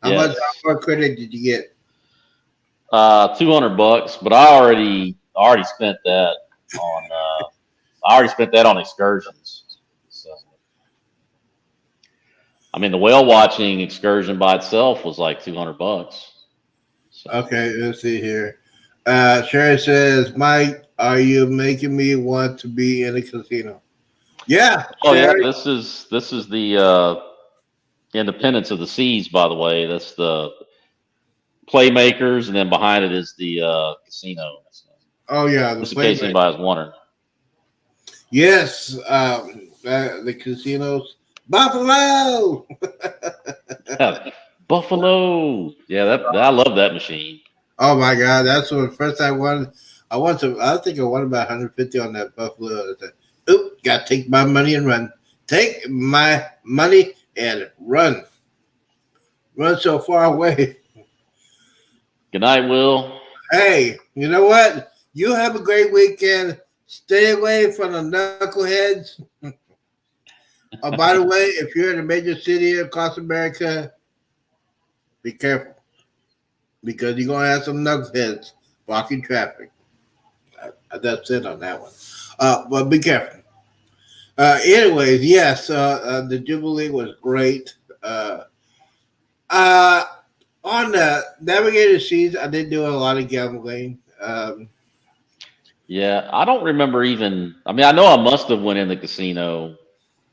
how much Yes. onboard credit did you get? $200, but I already spent that on. I already spent that on excursions. So, I mean, the whale watching excursion by itself was like $200. So, Okay, let's see here. Sherry says, Mike, are you making me want to be in a casino? Yeah, oh yeah, Sherry. this is the Independence of the Seas, by the way. That's the playmakers, and then behind it is the casino. So, Oh, yeah, the just in case playback. anybody's wondering. Yes, the casinos. Buffalo! Buffalo. Yeah, I love that machine. Oh my God, that's the first I won. I won some. I think I won about 150 on that Buffalo. I said, "Oop, got to take my money and run. Take my money and run. Run so far away." Good night, Will. Hey, you know what? You have a great weekend. Stay away from the knuckleheads. Oh, by the way, if you're in a major city across America, be careful because you're gonna have some knuckleheads blocking traffic. That's it on that one. But be careful. Anyways, yes, the Jubilee was great. Uh, on the Navigator Seas, I did do a lot of gambling. Yeah, I don't remember even. I mean, I know I must have went in the casino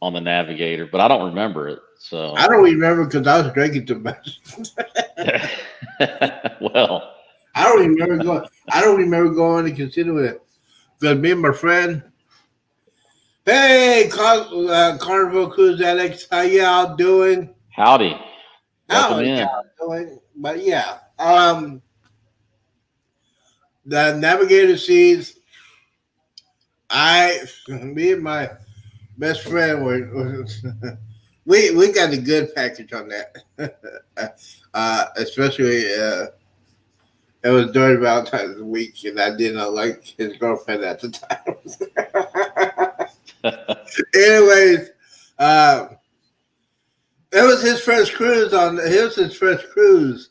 on the Navigator, but I don't remember it. I So, don't remember because I was drinking too much. well, I don't remember going to casino with because me and my friend. Hey, Carnival Cruise Alex, how y'all doing? howdy, How welcome y'all in. doing? But yeah, the Navigator Seas. Me and my best friend were we got a good package on that. Especially it was during Valentine's week, and I did not like his girlfriend at the time. Anyways, uh, it was his first cruise on. It was his first cruise.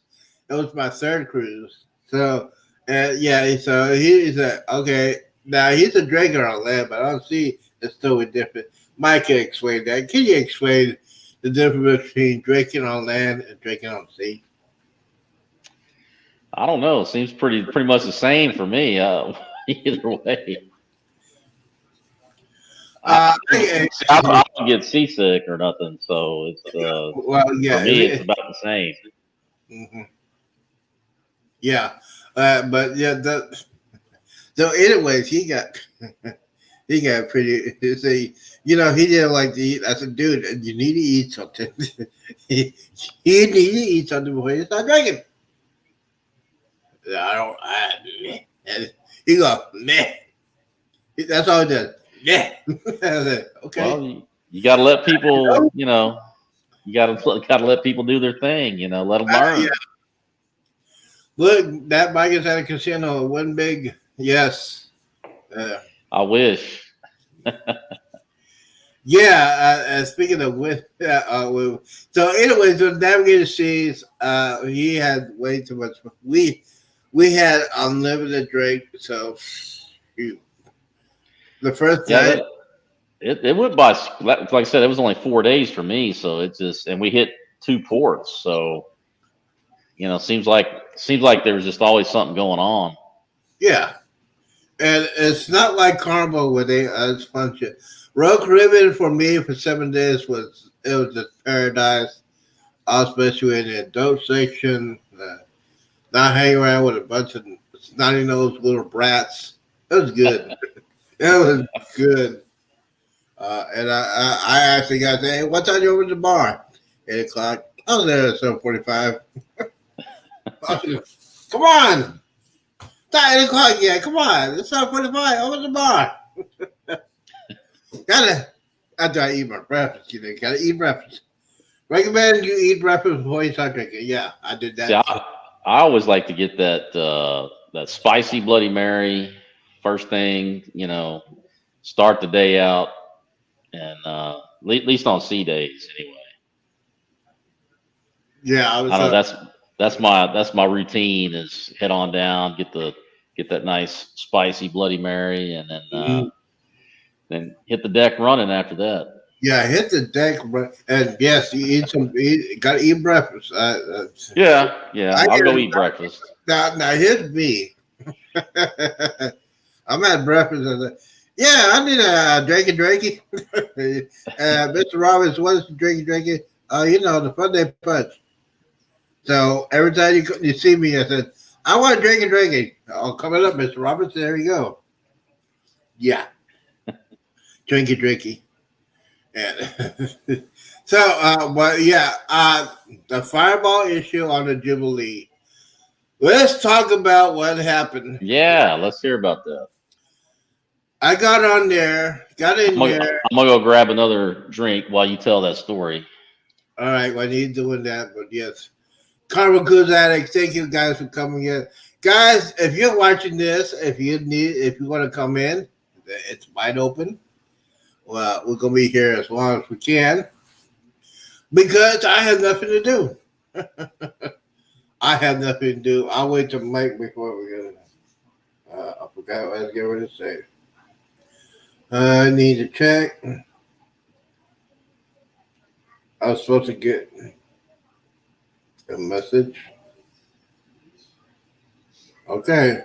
It was my third cruise, so Yeah, so he's okay. Now he's a drinker on land, but I don't see it's totally different. Mike can explain that. Can you explain the difference between drinking on land and drinking on sea? I don't know. It seems pretty much the same for me. Either way, I, see, I don't get seasick or nothing, so it's well, for yeah, me it's about the same. mhm, yeah, but yeah, so anyways, he got pretty. See, he didn't like to eat. I said, dude, you need to eat something. you need to eat something before you start drinking. I don't. And he go, meh. That's all he does. Yeah. I said, okay. Well, you got to let people, you got to let people do their thing, let them Yeah. learn. Look, that bike is at a casino. One big yes. Uh, I wish. yeah. Speaking of so anyways, the Navigator Seas, he had way too much. We had unlimited drink. So shoot. The first Yeah, day, it went by like I said, it was only 4 days for me, so it just and we hit two ports, so seems like there was just always something going on. yeah. And it's not like Carnival where they sponge it. Royal Caribbean for me for 7 days was just paradise. Especially in the adult section, not hanging around with a bunch of snotty nosed little brats. It was good. It was good. And I actually got there. Hey, what time you over at the bar? 8 o'clock. I was there at 7:45. Come on, it's not 8 o'clock yet. Come on, it's 7:45. Over the bar. Gotta after I eat my breakfast, gotta eat breakfast. Recommend you eat breakfast before you start drinking. Yeah, I did See, that. I always like to get that spicy Bloody Mary first thing, start the day out, and at least on sea days anyway. Yeah, I was. I know that's my routine is head on down, get that nice spicy Bloody Mary, and Mhm. then hit the deck running after that. Yeah, hit the deck, and yes, you eat some. Gotta eat breakfast. Yeah, I I'll get go it. eat breakfast. Now here's me. I'm at breakfast. And yeah, I need a drinky. Mr. Roberts, what is the drinky? The fun day punch. So every time you see me, I said, I want a drinky. Oh, coming up, Mr. Roberts. There you go. Yeah, drinky. And so, but yeah, the fireball issue on the Jubilee. Let's talk about what happened. Yeah, let's hear about that. I got on there, got in there. I'm gonna go grab another drink while you tell that story. All right, when he's doing that, but yes, Carnival Cruise Addicts. Thank you guys for coming in, guys. If you're watching this, if you want to come in, it's wide open. Well, we're gonna be here as long as we can because I have nothing to do. I have nothing to do. I'll wait till Mike before we go. I forgot what I was getting ready to say. I need to check. I was supposed to get a message. Okay.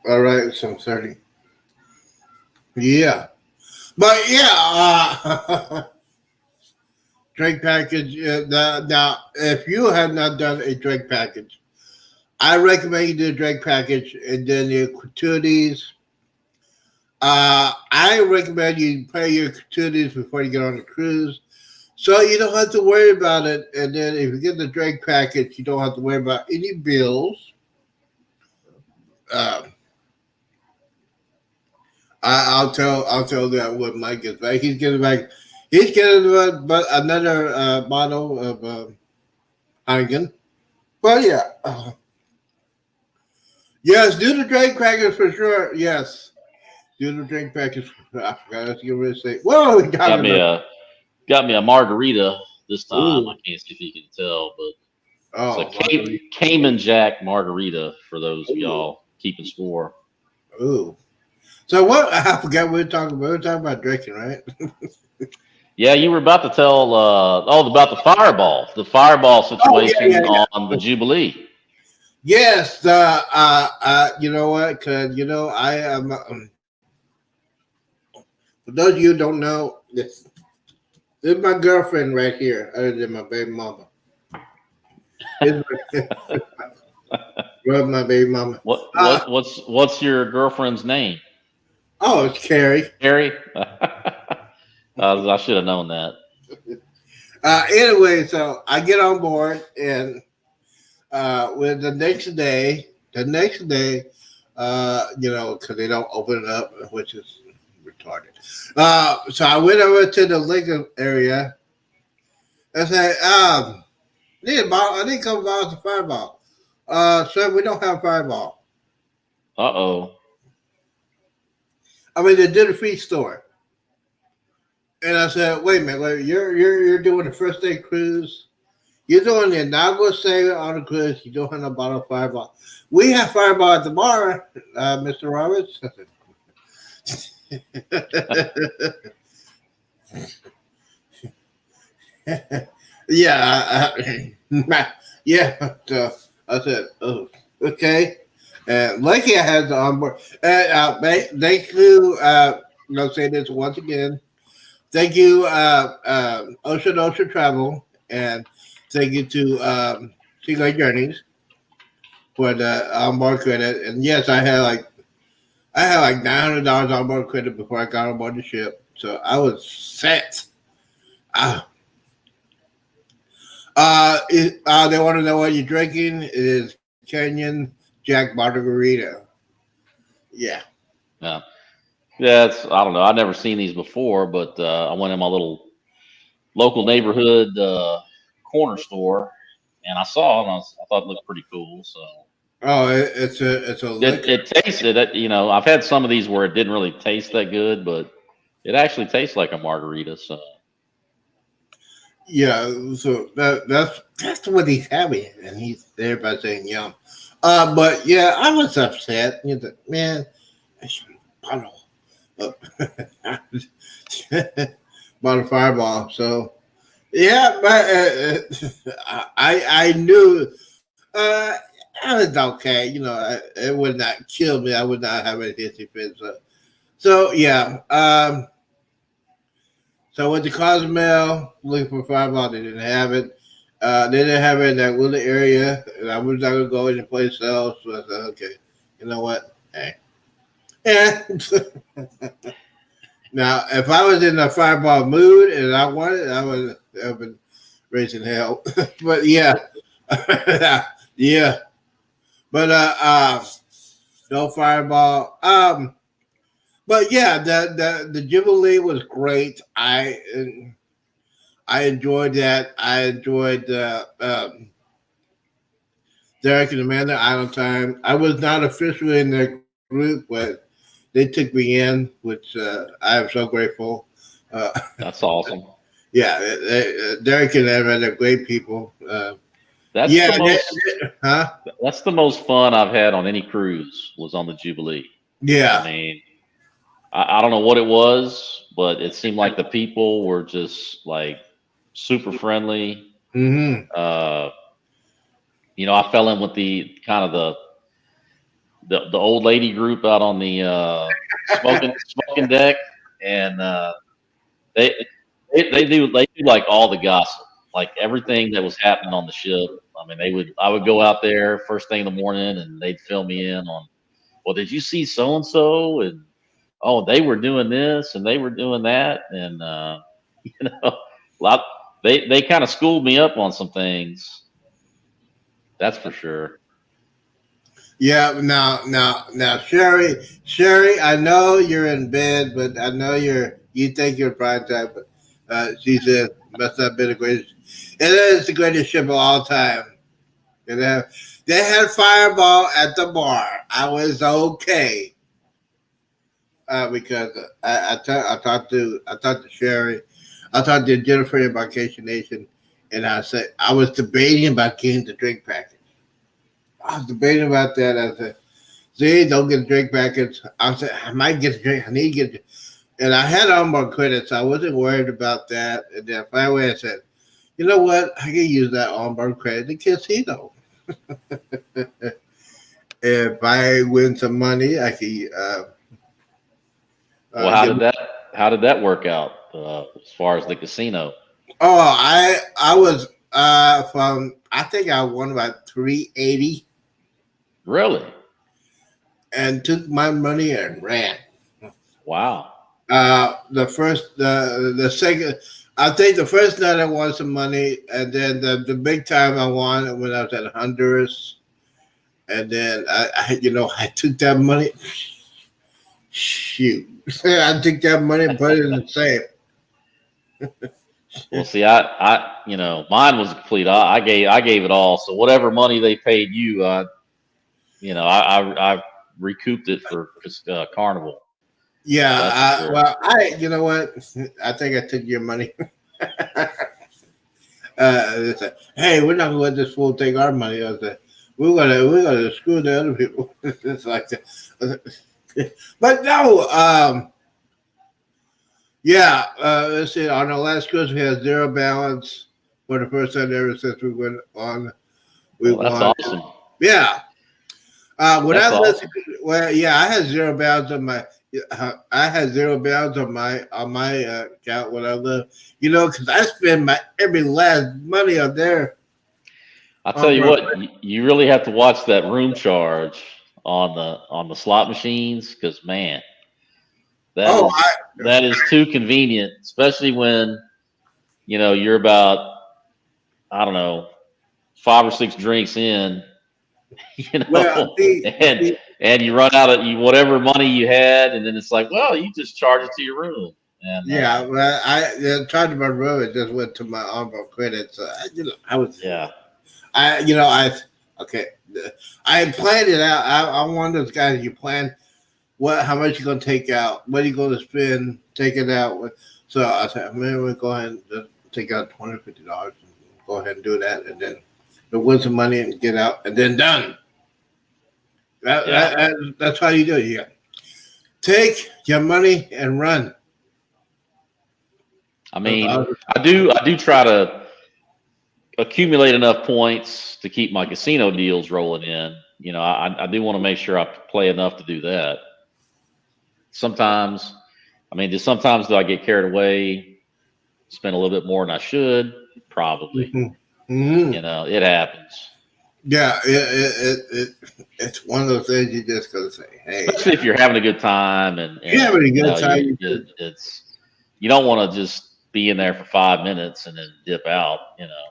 All right. 7:30. Yeah. But yeah, drink package. Now, if you have not done a drink package, I recommend you do a drink package and then your gratuities. I recommend you pay your gratuities before you get on the cruise. So you don't have to worry about it. And then if you get the drink package, you don't have to worry about any bills. Um, I'll tell that what Mike gets back. He's getting but another bottle of Heineken. But yeah, yes, do the drink package for sure. Yes, do the drink package. I forgot to get ready to say. What are we talking Got me about? a got me a margarita this time. I Ooh, can't see if you can tell, but It's a Oh, margarita. Cayman Jack margarita for those of Ooh. y'all keeping score. Ooh. So what? I forgot what we were talking about. We were talking about drinking, right? Yeah, you were about to tell about the fireball Oh yeah, yeah, situation yeah. on the Jubilee. Yes. You know what? Because I am. For those of you who don't know, this is my girlfriend right here, other than my baby mama. This is my baby mama. Uh, What's your girlfriend's name? oh, it's Carrie. Carrie. I should have known that. Anyway, so I get on board, and with the next day, because they don't open it up, which is retarded. So I went over to the Lincoln area. I said, I need a couple bottles of Fireball. Sir, we don't have Fireball. Uh-oh. I mean, the duty free store. And I said, wait a minute, you're doing the first day cruise. You're doing the inaugural sailor on the cruise. You don't have no bottle of Fireball. We have Fireball at the bar, Mr. Roberts. Yeah, yeah. So I said, oh, okay. Lucky I had the onboard. Thank you. I'll say this once again. Thank you, Ocean Travel, and thank you to Seagull Journeys for the onboard credit. And yes, I had like $900 onboard credit before I got on board the ship, so I was set. Uh, they want to know what you're drinking. It is Canyon Jack Margarita. Yeah. Yeah. Yeah, I don't know. I've never seen these before, but I went in my little local neighborhood corner store and I saw it and I thought it looked pretty cool. So Oh, it's a liquor. it tasted it, I've had some of these where it didn't really taste that good, but it actually tastes like a margarita. So Yeah, so that's what he's having, and he's everybody saying yum. But yeah, I was upset. Man, I should bottle of bottle Fireball. So yeah, but I knew I was okay. It would not kill me. I would not have a hissy fit. So yeah. So with the Cozumel, looking for Fireball, they didn't have it. They didn't have it in that little area, and I was not gonna go any place else. So I said, okay, you know what? Hey, yeah. Now, if I was in a Fireball mood and I wanted, I would have been raising hell. But yeah, yeah. But no Fireball. But yeah, the Jubilee was great. I enjoyed that. I enjoyed Derek and Amanda Island time. I was not officially in their group, but they took me in, which I am so grateful. Uh, that's awesome. yeah, Derek and Amanda are great people. That's Yeah, the most huh? that's the most fun I've had on any cruise was on the Jubilee. I Yeah. mean, I don't know what it was, but it seemed like the people were just like super friendly. Mm-hmm. Uh, I fell in with the kind of the old lady group out on the smoking deck, and they, they do like all the gossip, like everything that was happening on the ship. I mean, I would go out there first thing in the morning, and they'd fill me in on, well, did you see so and so, and oh, they were doing this and they were doing that, and you know, a lot. They kind of schooled me up on some things. That's for sure. Yeah. Now, Sherry. I know you're in bed, but I know you think you're prime time. But she said must have been the greatest. It is the greatest ship of all time. You know, they had Fireball at the bar. I was okay because I talked to Sherry, I talked to Jennifer in Vacation Nation, And I said, I was debating about getting the drink package. I was debating about that. I said, see, don't get a drink package. I said, I might get a drink. I need to get, and I had onboard credit, so I wasn't worried about that. And then finally I said, you know what? I can use that onboard credit to casino. If I win some money, I can. Well, how did that work out as far as the casino? Oh, I was from I think I won about 380 Really? and took my money and ran. Wow. The second, I think the first night I won some money, and then the big time I won when I was at Honduras, and then I took that money. Shoot, I took that money and put it in the safe. Well, see, mine was complete. I gave it all. So whatever money they paid you, I recouped it for Carnival. Yeah, you know what? I think I took your money. They said, "Hey, we're not gonna let this fool take our money." I said, "We're gonna screw the other people." It's like that. But no, yeah. Let's see. On the last cruise, we had zero balance for the first time ever since we went on. We Well, that's won. awesome. Yeah. That's awesome. Well, yeah, I had zero balance on my. I had zero balance on my account when I left. Because I spend my every last money up there. I tell you what, you really have to watch that room charge on the slot machines because man, that is too convenient, especially when you're about I don't know 5 or 6 drinks in, Well, and you run out of whatever money you had, and then it's like, well, you just charge it to your room. And yeah, well, I tried to my room. It just went to my onboard credit. So I was yeah. Okay. I had planned it out. I'm one of those guys. You plan how much you're gonna take out, what are you gonna spend, take it out. So I said, man, we'll go ahead and just take out $20-$50 and go ahead and do that, and then win some money and get out, and then done. That's how you do it. You take your money and run. I mean, I do try to accumulate enough points to keep my casino deals rolling in. I do want to make sure I play enough to do that. Sometimes do I get carried away, spend a little bit more than I should? Probably. Mm-hmm. It happens. Yeah, it's one of those things you just gotta say, hey. Especially if you're having a good time and having a good time. You don't want to just be in there for 5 minutes and then dip out.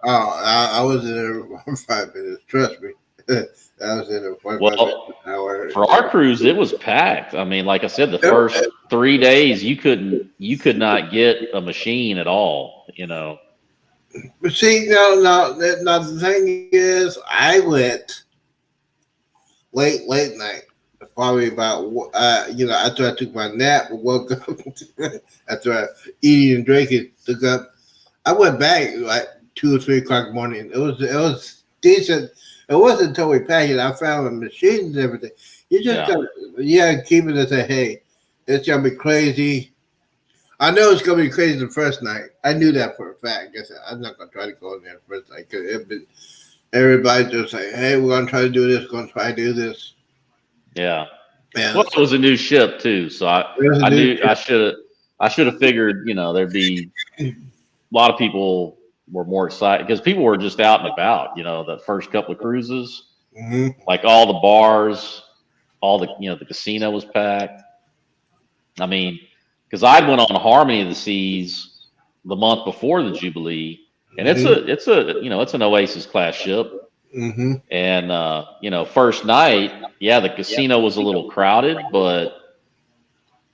Oh, I was in there for 5 minutes. Trust me. I was in there for 5 minutes. For our cruise, it was packed. I mean, like I said, the first 3 days you could not get a machine at all. But see, no. The thing is, I went late night. Probably about after I took my nap, woke up after eating and drinking, took up. I went back like 2 or 3 o'clock in the morning. It was decent. It wasn't until we packed it. I found the machines and everything. You just gotta keep it and say, hey, it's gonna be crazy. I know it's gonna be crazy the first night. I knew that for a fact. I said, I'm not gonna try to go in there the first night because everybody just like, hey, we're gonna try to do this. We're gonna try to do this. Yeah. Well, it was a new ship too, so I knew I should have figured. There'd be a lot of people were more excited because people were just out and about. The first couple of cruises, like all the bars, all the the casino was packed. I mean, because I went on Harmony of the Seas the month before the Jubilee, and it's an Oasis class ship. Mm-hmm. And first night, the casino was a little crowded, but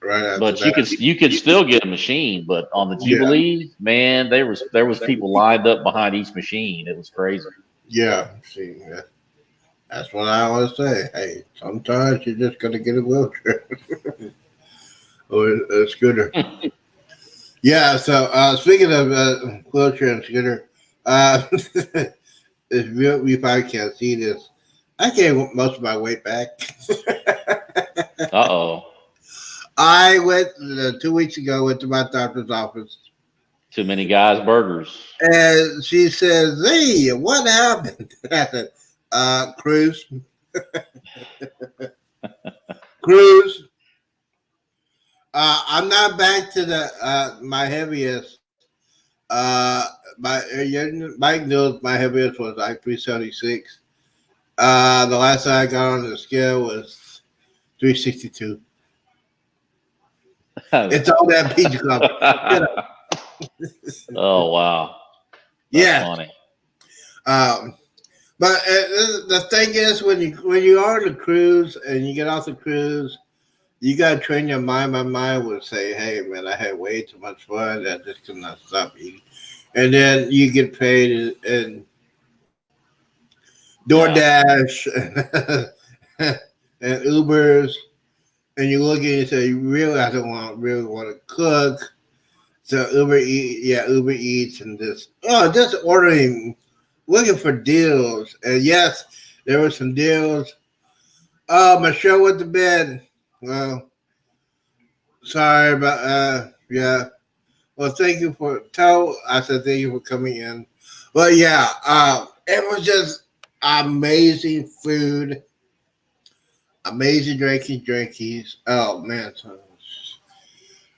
you could still get a machine. But on the Jubilee, man, there was people lined up behind each machine. It was crazy. Yeah, see, that's what I always say. Hey, sometimes you just gotta get a wheelchair or a scooter. Yeah. So speaking of wheelchair and scooter, It's real. You probably can't see this. I gained most of my weight back. Uh-oh. I went 2 weeks ago. Went to my doctor's office, Too many guys burgers. and she says, "Hey, what happened?" I said, "Cruise, cruise. I'm not back to the my heaviest. Mike knows my heaviest was like 376. The last time I got on the scale was 362. It's all that peach coffee. You know, Oh wow. That's yeah. funny. Um, but the thing is, when you are on the cruise and you get off the cruise, you gotta train your mind. My mind would say, "Hey, man, I had way too much fun. I just could not stop eating." And then you get paid and Yeah. DoorDash and Ubers, and you look at it and say, "You really, I don't really want to cook." So Uber Eats, and just ordering, looking for deals. And yes, there were some deals. Oh, my show went to bed. Well, sorry, but yeah. Well, thank you for tell. I said thank you for coming in. But yeah, it was just amazing food, amazing drinkies. Oh man,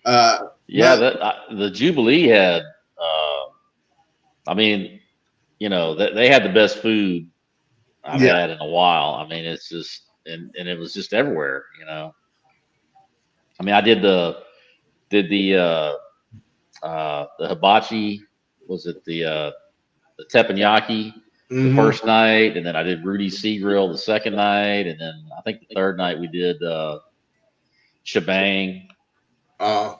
uh, Yeah, but that the Jubilee had I mean, they had the best food I've yeah. had in a while. I mean, it's just and it was just everywhere. I mean, I did the hibachi, was it the teppanyaki the Mm-hmm. first night, and then I did Rudy Sea Grill the second night, and then I think the third night we did shebang, Uh,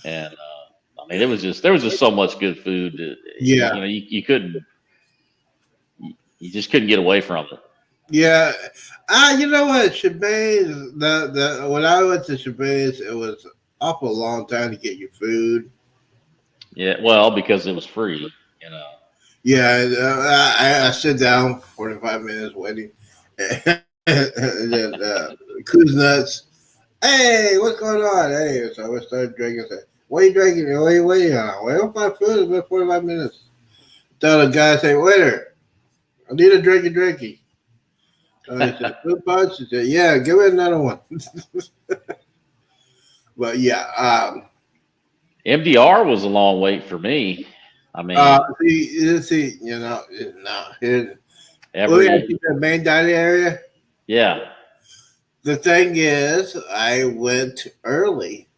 and I mean there was just so much good food that, yeah. you couldn't you just couldn't get away from it. Yeah. You know what? Chabane's the when I went to Chabane's, it was awful long time to get your food. Yeah, well, because it was free. Yeah, I sit down 45 minutes waiting. And then Coos Nuts. Hey, what's going on? Hey, so I started drinking. Say, what are you drinking? What are you waiting on? Well, my food has been 45 minutes. Tell the guy, say, waiter, I need a drinky. He said, fruit punch? He said, yeah, give me another one. But yeah, MDR was a long wait for me. I mean, see, no, here, we got every the main dining area. yeah, The thing is, I went early.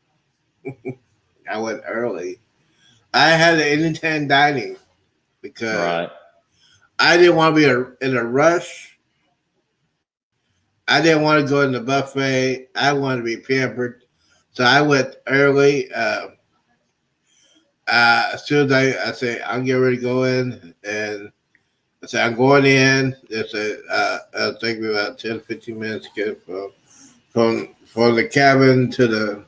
I went early. I had an anytime dining because right. I didn't want to be in a rush. I didn't want to go in the buffet. I wanted to be pampered. So I went early. As soon as I say, I'm getting ready to go in, and I say, I'm going in. It's it'll take me about 10, 15 minutes to get from the cabin to the,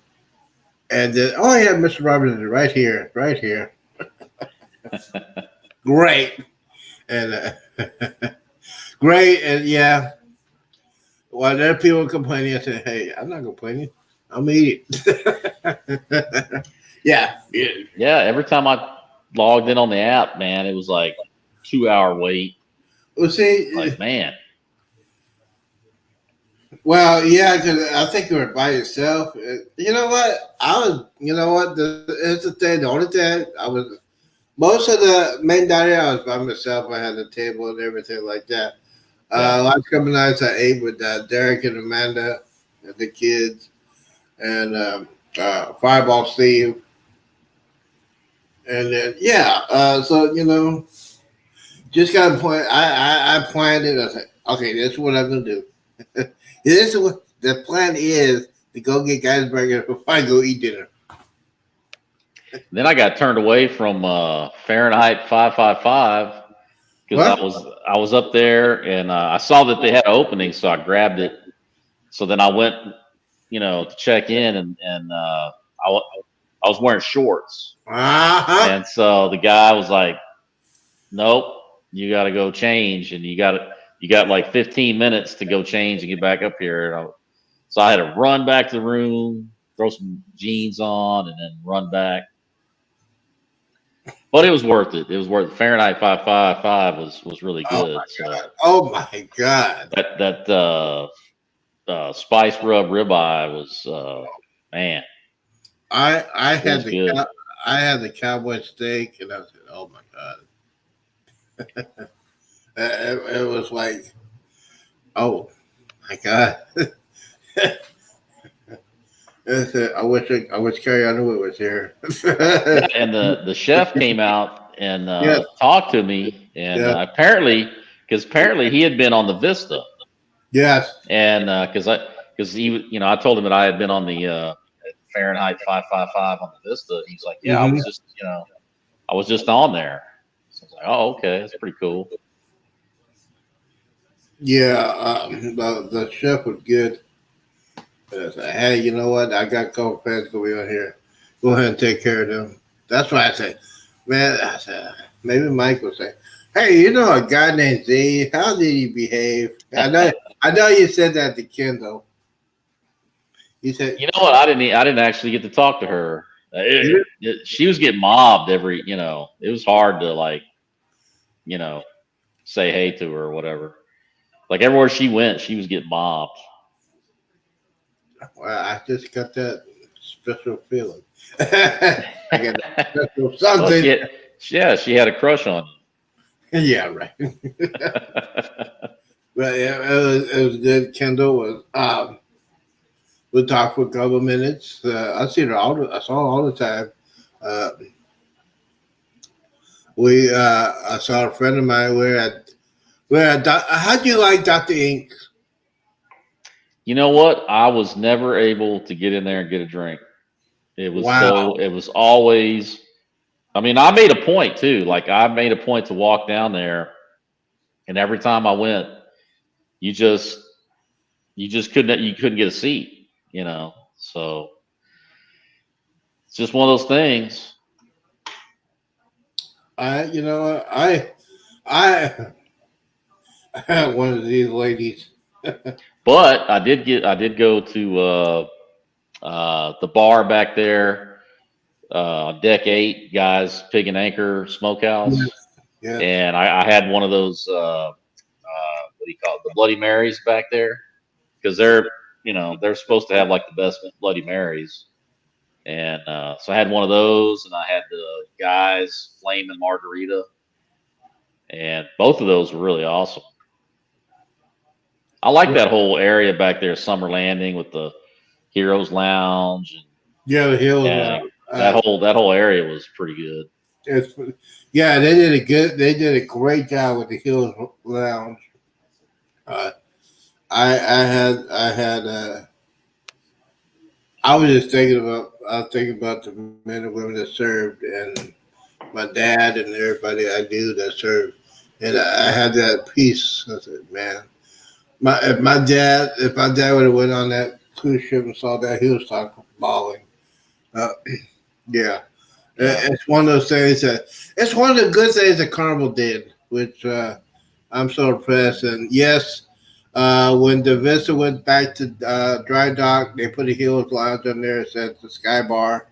and then, oh yeah, Mr. Robinson, right here. Great. And great. And yeah, while there are people complaining, I said, hey, I'm not complaining. I'm eating. Yeah. Yeah. Yeah, every time I logged in on the app, man, it was like 2 hour wait. Well, see, Like, man, well, yeah, because I think you were by yourself. You know what? you know what? It's the thing. The only thing most of the main dining, I was by myself. I had the table and everything like that. yeah. Last couple nights I ate with Derek and Amanda and the kids and Fireball Steve. And then, yeah, so, just got to point. I planned it. I was like, okay, this is what I'm going to do. This is what the plan is to go get Guys Burger before I go eat dinner. Then I got turned away from Fahrenheit 555 because What? I was up there and I saw that they had an opening, so I grabbed it. So then I went, to check in, and I was wearing shorts, Uh huh. and so the guy was like, nope, you got to go change, and you got like 15 minutes to go change and get back up here. So I had to run back to the room, throw some jeans on, and then run back. But it was worth it. It was worth it. Fahrenheit 555 was really Oh good. my So god! Oh my god! that spice rub ribeye was man, I it was had the good. I had the cowboy steak, and I said, "Oh my god!" It was like, "Oh my god!" I wish Carrie Underwood was here. Yeah, and the chef came out and Yes, talked to me, and yes, apparently he had been on the Vista, yes. and because I told him that I had been on the Fahrenheit 555 on the Vista. He's like, yeah, Hmm. I was just on there. So I was like, oh, okay, that's pretty cool. Yeah, the chef was good. I said, hey, you know what? I got a couple friends going on here. Go ahead and take care of them. That's why I said, man, I said, maybe Mike will say, hey, you know a guy named Z? How did he behave? I know you said that to Kendall. You said, You know what? I didn't actually get to talk to her. She was getting mobbed it was hard to you know, say hey to her or whatever. Like everywhere she went, she was getting mobbed. well, I just got that special feeling. I got a special Well, something. she had a crush on Yeah, right. you. But yeah, it was good. Kendall was. We talked for a couple of minutes. I saw her all the time. Uh, I saw a friend of mine. How do you like Doctor Ink? You know what? I was never able to get in there and get a drink. Wow. It was always, I mean, I made a point too. Like I made a point to walk down there, and every time I went, you just, you couldn't get a seat. So it's just one of those things. You know what? I I had one of these ladies. But I did go to the bar back there, deck 8, guys, Pig and Anchor Smokehouse, Yes. Yes. and I had one of those what do you call it, the Bloody Marys back there, because they're supposed to have like the best Bloody Marys, and so I had one of those, and I had the guys Flaming Margarita, and both of those were really awesome. I like that whole area back there, Summer Landing with the Heroes Lounge, Yeah, the hills. and Uh, that whole area was pretty good. it's, yeah, they did a good. They did a great job with the hills lounge. Uh, I had. I was thinking about the men and women that served, and my dad and everybody I knew that served, and I had that peace. I said, man, if my dad would have went on that cruise ship and saw that, he was talking bawling. Uh, yeah, Yeah. it's one of those things that it's one of the good things that Carnival did, which I'm so impressed. And yes, when the Vista went back to dry dock, they put a Hills Lounge on there. It said the Sky Bar.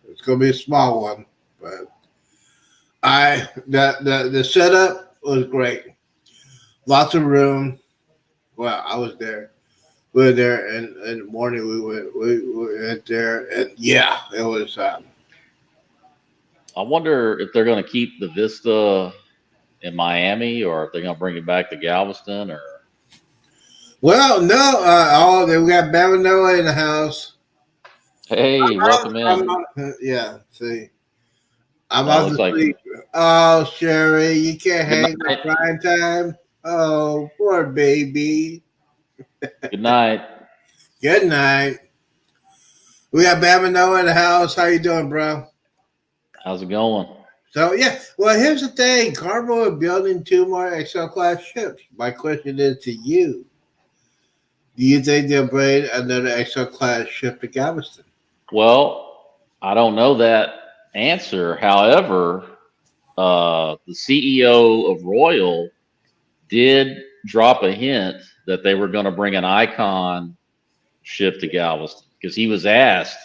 It's gonna be a small one, but the setup was great. Lots of room. Well, I was there. We were there, and in the morning we went there, and yeah, it was. I wonder if they're going to keep the Vista in Miami, or if they're going to bring it back to Galveston, or Well, no, we got Bama Noah in the house. hey, welcome in. Yeah, see, I'm Well, it about looks to like sleep. Oh, Sherry, you can't good hang with night. prime time. Oh, poor baby. Good night. Good night. We got Bama Noah in the house. How you doing, bro? How's it going? So yeah, well, here's the thing: Carbo are building two more XL class ships. My question is to you: do you think they'll bring another XL class ship to Galveston? Well, I don't know that answer. However, the CEO of Royal did drop a hint that they were going to bring an Icon ship to Galveston because he was asked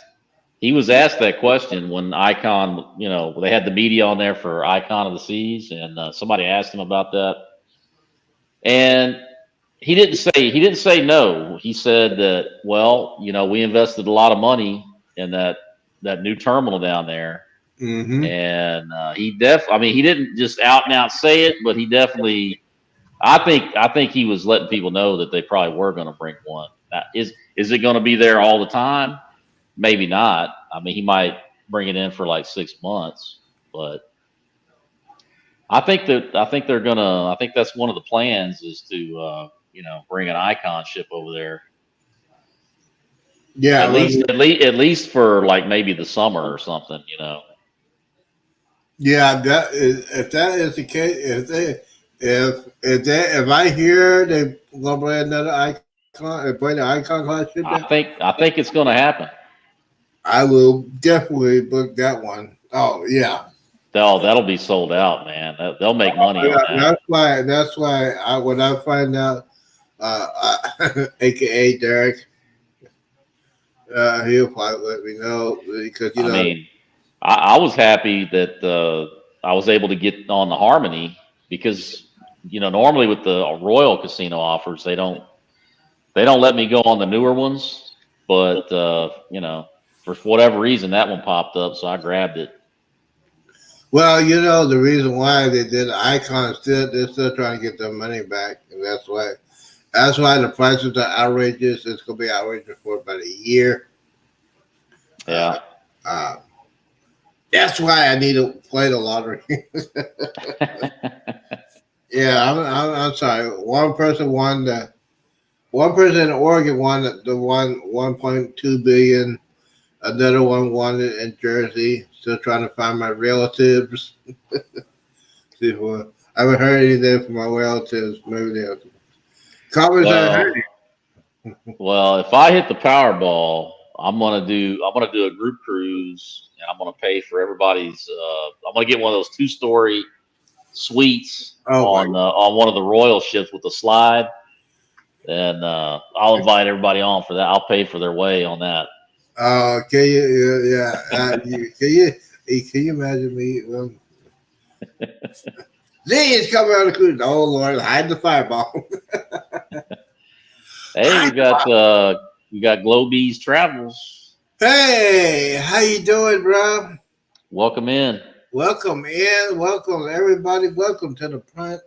that question when Icon, they had the media on there for Icon of the Seas, and somebody asked him about that, and he didn't say no. He said that, well, we invested a lot of money in that new terminal down there, Mm-hmm. and he didn't just out and out say it, but he definitely. I think he was letting people know that they probably were going to bring one. Now, is it going to be there all the time? Maybe not. I mean, he might bring it in for like 6 months, but I think they're gonna. I think that's one of the plans is to bring an Icon ship over there Yeah, at least at least for like maybe the summer or something. yeah. If that is the case, if I hear they gonna bring another icon, bring the icon class ship there, I think it's going to happen. I will definitely book that one. Oh yeah, That'll be sold out, man. They'll make money on yeah. that. That's why when I find out, AKA Derek, he'll probably let me know because I mean, I was happy that I was able to get on the Harmony because normally with the Royal Casino offers they don't let me go on the newer ones, but for whatever reason that one popped up, so I grabbed it. well, the reason why they did icon still they're still trying to get their money back, and that's why the prices are outrageous. It's gonna be outrageous for about a year. Uh, Yeah. uh, that's why I need to play the lottery. Yeah, I'm sorry. One person in Oregon won the 1.2 billion. Another one won it in Jersey. Still trying to find my relatives. See what I haven't heard anything from my relatives. Maybe they'll comments I heard. well, well, if I hit the Powerball, I'm gonna do a group cruise, and I'm gonna pay for everybody's. I'm gonna get one of those 2-story suites Oh my. on one of the Royal ships with the slide, and I'll invite everybody on for that. I'll pay for their way on that. Can you? Yeah. Can you imagine me? Z is coming on the cruise. Oh Lord, hide the fireball. Hey, we got Globees Travels. Hey, how you doing, bro? Welcome in. Welcome in, welcome everybody, welcome to the front.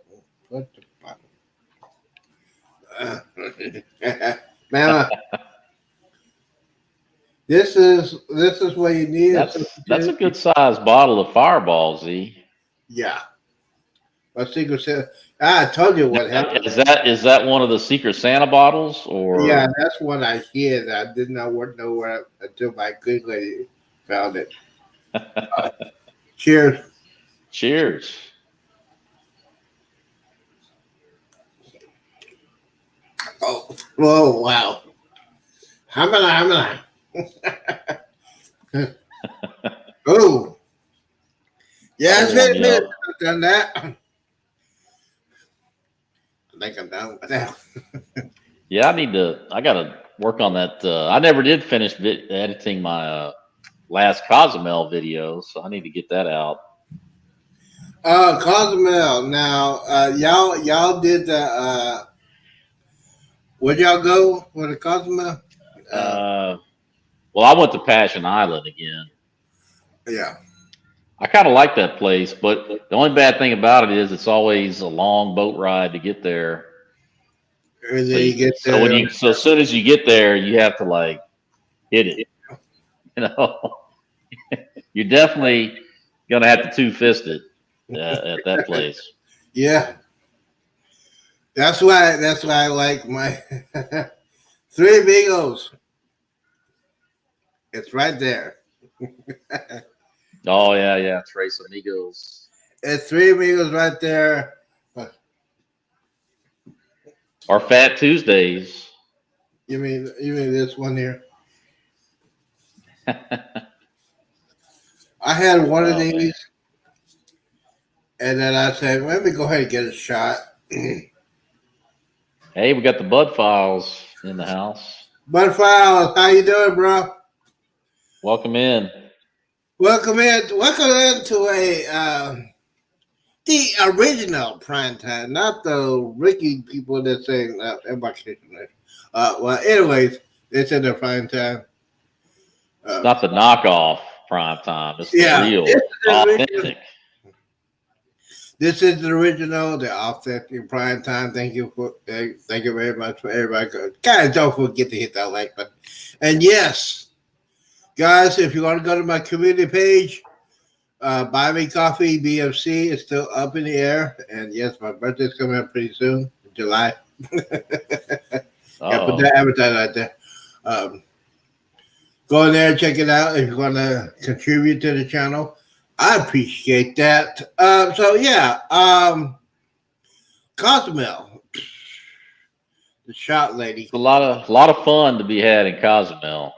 What the man? This is what you need. That's a good sized bottle of Fireball, Z. Yeah, my secret said. I told you what happened. Is that one of the Secret Santa bottles Yeah, or? that's what I hear. I did not know where until my good lady found it. Cheers. Cheers. Oh wow. How many? Oh, yeah, That'll it's warm been a you minute up. since I've done that. I think I'm done with that. Yeah, I gotta work on that. I never did finish editing my last Cozumel video, so I need to get that out. Cozumel. Now, y'all did the. Where'd y'all go for the Cozumel? Uh, Uh, well, I went to Passion Island again. yeah. I kind of like that place, but the only bad thing about it is it's always a long boat ride to get there. And So then you get so there. as soon as you get there, you have to like hit it. You know, you're definitely gonna have to two-fist it at that place. Yeah. That's why I like my Three Amigos. It's right there. Oh yeah, yeah, Trace Amigos It's Three Amigos right there. or Fat Tuesdays. You mean this one here? I had one of Oh man, these. And then I said, let me go ahead and get a shot. Hey, we got the Bud Files in the house. Bud Files, how you doing, bro? Welcome in. Welcome in. Welcome into the original prime time, not the Ricky people that say everybody kicking it. Well, anyways, it's in the prime time. It's Uh, not the knockoff prime time. It's the yeah, real, authentic. this is the original, the authentic prime time. Thank you very much for everybody. Guys, don't forget to hit that like button. And yes, guys, if you want to go to my community page, buy me coffee. BFC is still up in the air, and yes, my birthday's coming up pretty soon, July. Yeah, put that Oh, advertise out there. Um, Go in there and check it out if you want to contribute to the channel. I appreciate that. So yeah, Cozumel, the shot lady. a lot of fun to be had in Cozumel.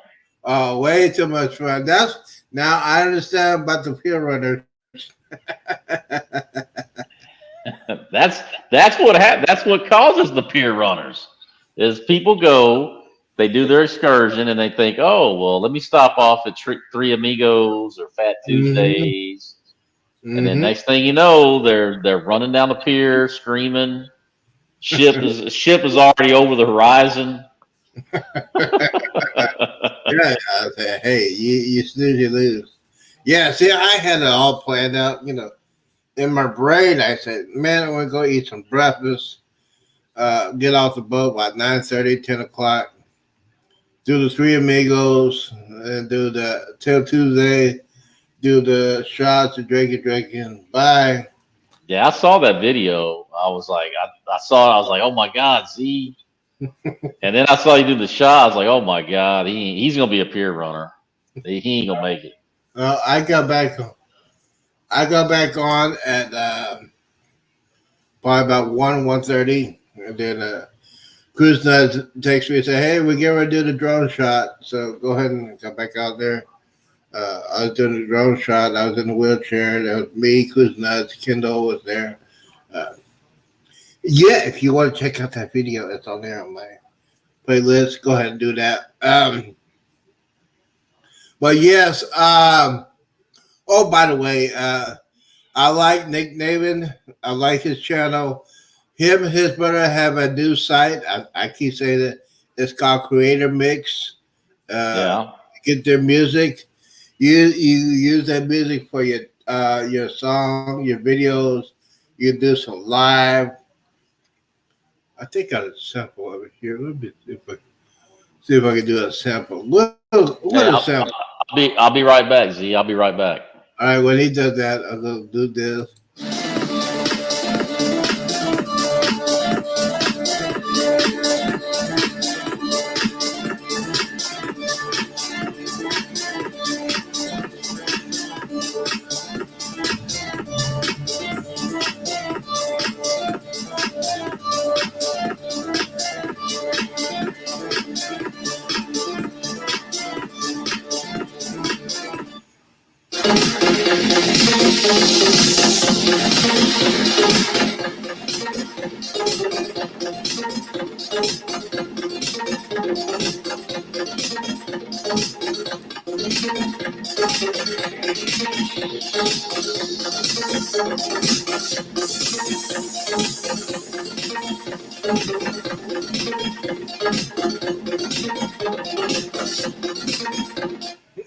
Oh, way too much fun. That's now I understand about the peer runners. that's that's what causes the pier runners. Is people go, they do their excursion, and they think, oh well, let me stop off at Three Amigos or Fat Mm-hmm. Tuesdays, and then Mm-hmm. next thing you know, they're running down the pier screaming. Ship is already over the horizon. Yeah, I said, hey, you snooze, you lose. Yeah, see, I had it all planned out. In my brain, I said, man, I want to go eat some breakfast. Get off the boat by 9:30, 10 o'clock. Do the Three Amigos and do the till Tuesday. Do the shots of drinking. Bye. Yeah, I saw that video. I was like, I saw it. I was like, oh my God, Z. And then I saw you do the shot. I was like, oh my God, he's gonna be a pier runner. He ain't gonna make it. I got back. I got back on at probably about 1:30, and then Cruise Nuts takes me and say, "Hey, we're getting ready to do the drone shot, so go ahead and come back out there." I was doing the drone shot. I was in the wheelchair. There was me, Cruise Nuts, Kendall was there. Uh, yeah, if you want to check out that video, it's on there on my playlist. Go ahead and do that. But yes. Oh, by the way, I like Nick Navin. I like his channel. Him and his brother have a new site. I keep saying it. It's called Creator Mix. Uh, Yeah, get their music. You use that music for your song, your videos. You do some live. I think I got a sample of it here. Let me see if I can do a sample. What hey, a I'll, sample. I'll be right back, Z. I'll be right back. All right, when he does that, I'll go do this.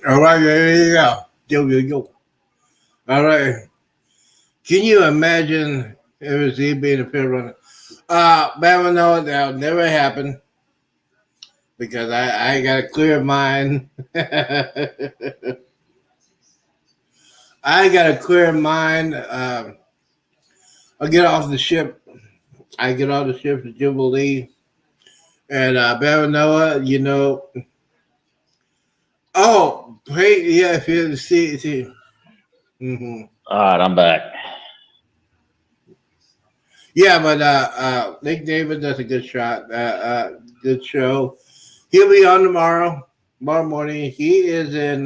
All right, there you go. Yo. All right. Can you imagine if it was he being a pit runner? Bama, no, that'll never happen because I got a clear mind. I got a clear mind. I'll get off the ship. I get off the ship to Jubilee. And Bama Noah, hey, yeah, if you see. Hmm. All right, I'm back. Yeah, but Nick David does a good shot. Good show. He'll be on tomorrow morning. He's in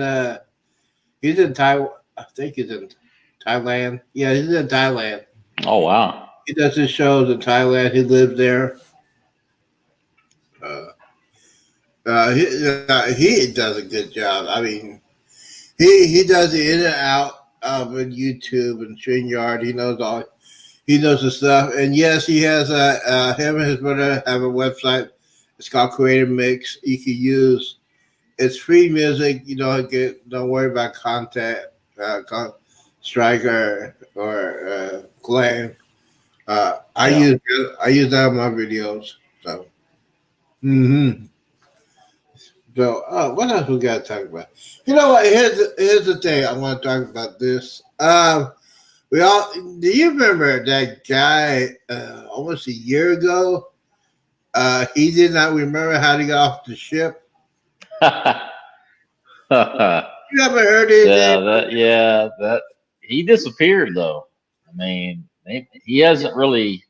Taiwan. I think he's in Thailand. Yeah, he's in Thailand. Oh wow. He does his shows in Thailand. He lives there. Uh, he does a good job. I mean, he does the in and out of YouTube and StreamYard. He knows all. He knows the stuff. And yes, he has him and his brother have a website. It's called Creative Mix. You can use. It's free music. You don't worry about content, strike or claim. I Yeah. use that in my videos. So. Hmm. So, what else we got to talk about? You know what? Here's the thing. I want to talk about this. We all. Do you remember that guy? Almost a year ago. He did not remember how to get off the ship. yeah, You haven't heard anything? that he disappeared though. I mean, he hasn't really.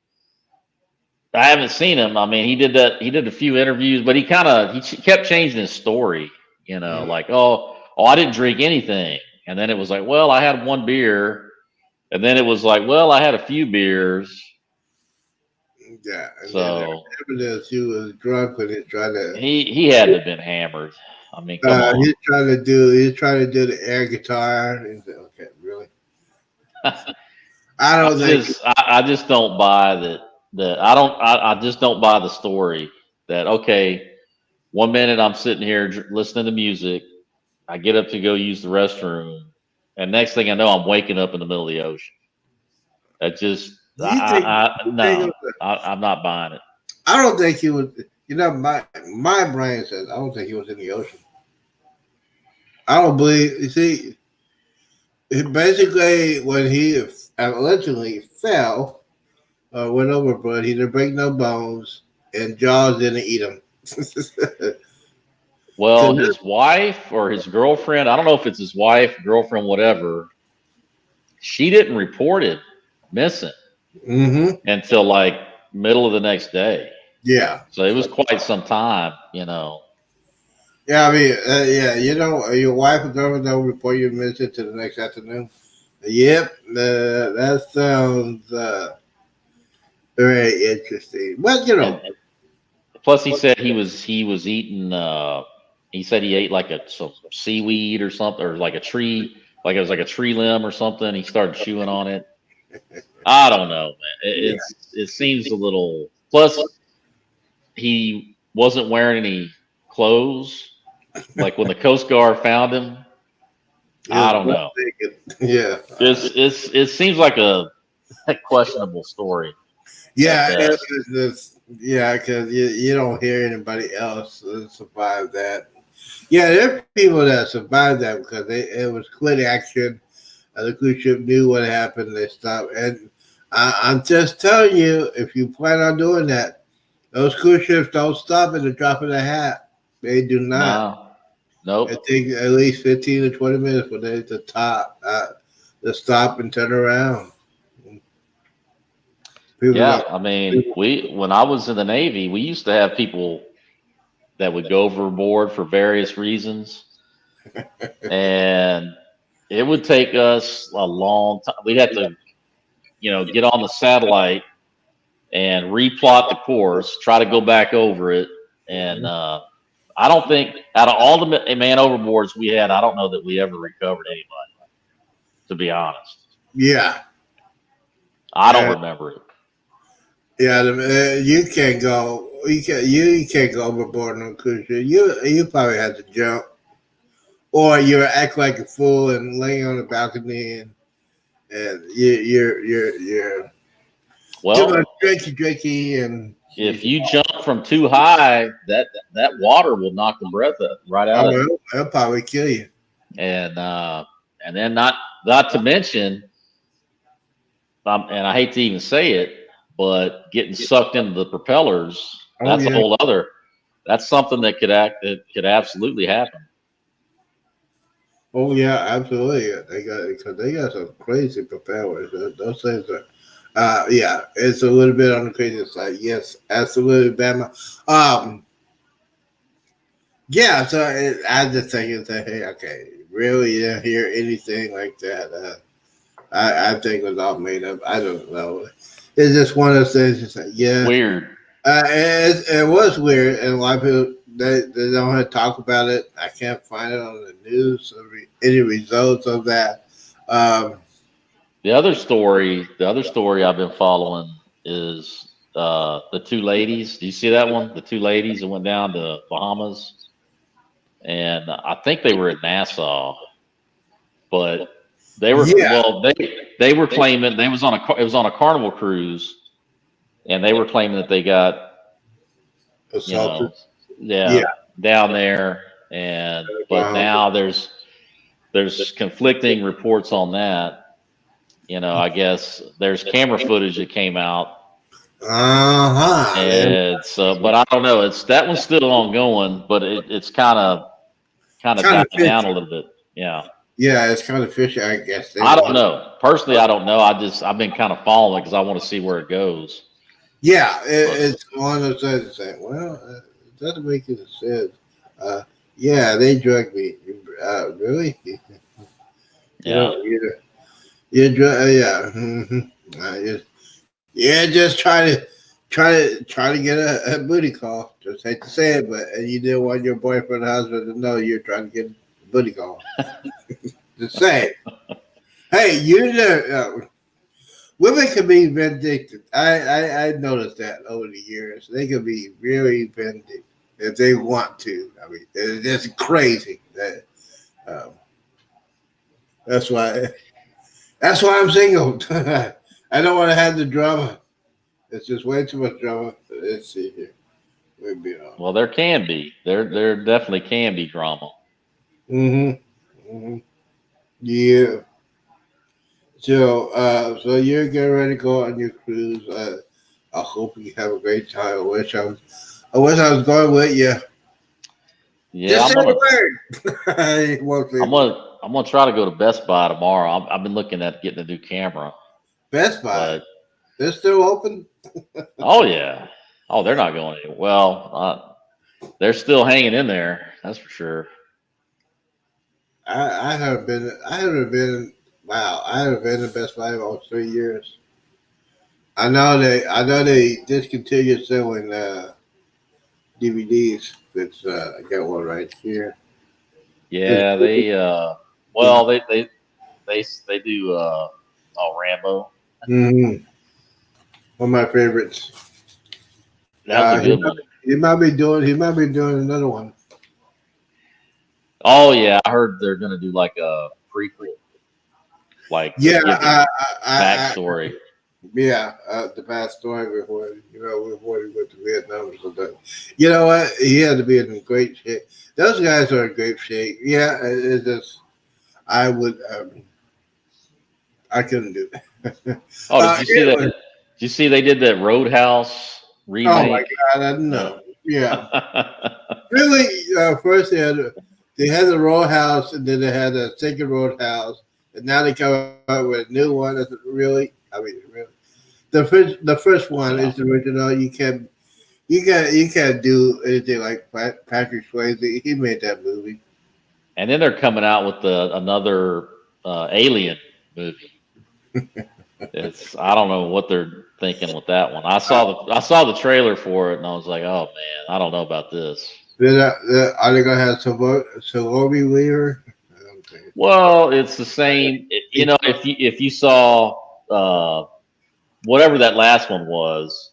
I haven't seen him. I mean, he did that. He did a few interviews, but kept changing his story. You know, Mm, like oh, I didn't drink anything, and then it was like, well, I had one beer, and then it was like, well, I had a few beers. yeah, and then there's So evidence he was drunk when he tried to. he had to have been hammered. I mean, come on. He's trying to do the air guitar. And said, okay, really? I don't think. I just don't buy that I just don't buy the story that okay, one minute I'm sitting here listening to music, I get up to go use the restroom, and next thing I know I'm waking up in the middle of the ocean. That just I You think it no, was I'm not buying it. I don't think he was. My brain says I don't think he was in the ocean. I don't believe. You see, basically when he allegedly fell went overboard, he didn't break no bones, and Jaws didn't eat him. Well, his wife or his girlfriend, I don't know if it's his wife, girlfriend, whatever, she didn't report it missing Mm-hmm. until like middle of the next day. Yeah. So it was quite some time, you know. Yeah, I mean, yeah, your wife or girlfriend don't report you missing to the next afternoon. Yep, that sounds very interesting. But And plus, he was eating. He said he ate like some seaweed or something, or like a tree, like it was like a tree limb or something. He started chewing on it. I don't know, man. yeah, It seems a little. Plus, he wasn't wearing any clothes. Like when the Coast Guard found him, it I was don't butt know. naked. Yeah, It seems like a questionable story at yeah, best. yeah, because you don't hear anybody else survive that. Yeah, there are people that survived that because it was quick action. The cruise ship knew what happened. They stopped, and I'm just telling you, if you plan on doing that, those cruise ships don't stop at the drop of the hat. They do not. No, nope. It takes at least 15 to 20 minutes for they to top, to stop and turn around. People Yeah, got I mean, we when I was in the Navy, we used to have people that would go overboard for various reasons, and it would take us a long time. We'd have to, get on the satellite and replot the course, try to go back over it, and I don't think out of all the man overboards we had, I don't know that we ever recovered anybody. To be honest, yeah, I don't uh, remember it. yeah. You can't go. You can't go overboard on a cruise ship. You probably had to jump, or you act like a fool and lay on the balcony and you're too much Well, drinky and if you jump from too high, that water will knock the breath right out of you. it'll probably kill you. And then not to mention, and I hate to even say it, but getting sucked into the propellers, Oh that's a yeah. whole other. That's something that could absolutely happen. Oh yeah, absolutely. They got some crazy propellers. Those things are, yeah, it's a little bit on the crazy side. Yes, absolutely, Bama. Yeah. So I just think it's hey, okay, really, you didn't hear anything like that. I think it was all made up. I don't know. It's just one of those things. It's like, yeah, Weird. it was weird, and a lot of people they don't want to talk about it. I can't find it on the news. Any results of that? Um, The other story I've been following is the two ladies. Do you see that one? The two ladies that went down to Bahamas, and I think they were at Nassau, but they were yeah, well, they were claiming they was on it was on a Carnival cruise, and they were claiming that they got you assaulted. know Yeah, yeah down there, and but uh now there's conflicting reports on that. I guess there's camera footage that came out. huh. And so, but I don't know. It's that one's still ongoing, but it's kind of Kind died of down a fishy. little bit. Yeah, Yeah, it's kind of fishy. I guess they I don't want. know. Personally, I don't know. I've been kind of following because I want to see where it goes. Yeah, But it's one of those things. It's like, well, it doesn't make any sense. Uh, yeah, they drugged me. Really? You yeah, know, you drug. Yeah. Yeah, just try to get a booty call. Just hate to say it, but you didn't want your boyfriend or husband to know you're trying to get a booty call. Just say it. Hey, you know, women can be vindictive. I noticed that over the years. They can be really vindictive if they want to. I mean, it's just crazy. Um, that's why. That's why I'm single. I don't want to have the drama. It's just way too much drama. Let's see here. We'll be on. well, there can be. There definitely can be drama. Mm-hmm. Mm-hmm. Yeah. So you're getting ready to go on your cruise. I hope you have a great time. I wish I was going with you. Yeah, Just say the word. I won't say the word. I'm gonna try to go to Best Buy tomorrow. I've been looking at getting a new camera, Best Buy. but They're still open. oh yeah, oh they're not going anywhere. Well, they're still hanging in there. That's for sure. I haven't been. I haven't been. Wow, I haven't been to Best Buy in almost 3 years. I know they discontinued selling DVDs. It's I got one right here. It's, Yeah, it's, well they do oh Rambo. mhm, one of my favorites. That was a good one. He might be doing. He might be doing another one. Oh yeah, I heard they're gonna do like a prequel, like Yeah, giving backstory. yeah. The past story before he went to Vietnam or something. You know what? He had to be in great shape. Those guys are in great shape. Yeah, it's just I would. I couldn't do that. Oh, did you see that? Anyway, Did you see they did that Roadhouse oh my remake? God, I don't Uh, know. Yeah, really. First they had the Roadhouse, and then they had the second Roadhouse, and now they come out with a new one. That's really, I mean, really. The first one is yeah, the original. You can't do anything like Patrick Swayze. He made that movie. and then they're coming out with another Alien movie. It's I don't know what they're thinking with that one. I saw the trailer for it, and I was like, oh man, I don't know about this. Are they gonna have Sigourney Weaver? I don't think Well, it's the same. If you saw whatever that last one was,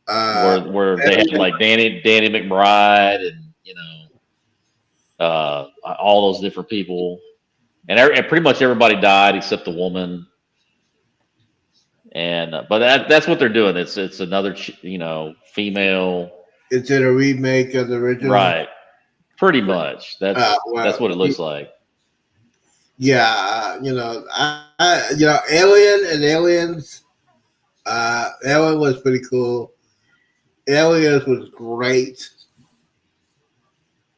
Uh, where they had like Danny McBride and all those different people, and pretty much everybody died except the woman. And but that's what they're doing. It's another female, is it a remake of the original? right? Pretty much. That's Well, what it looks like. yeah, Alien and Aliens. Alien was pretty cool. Aliens was great.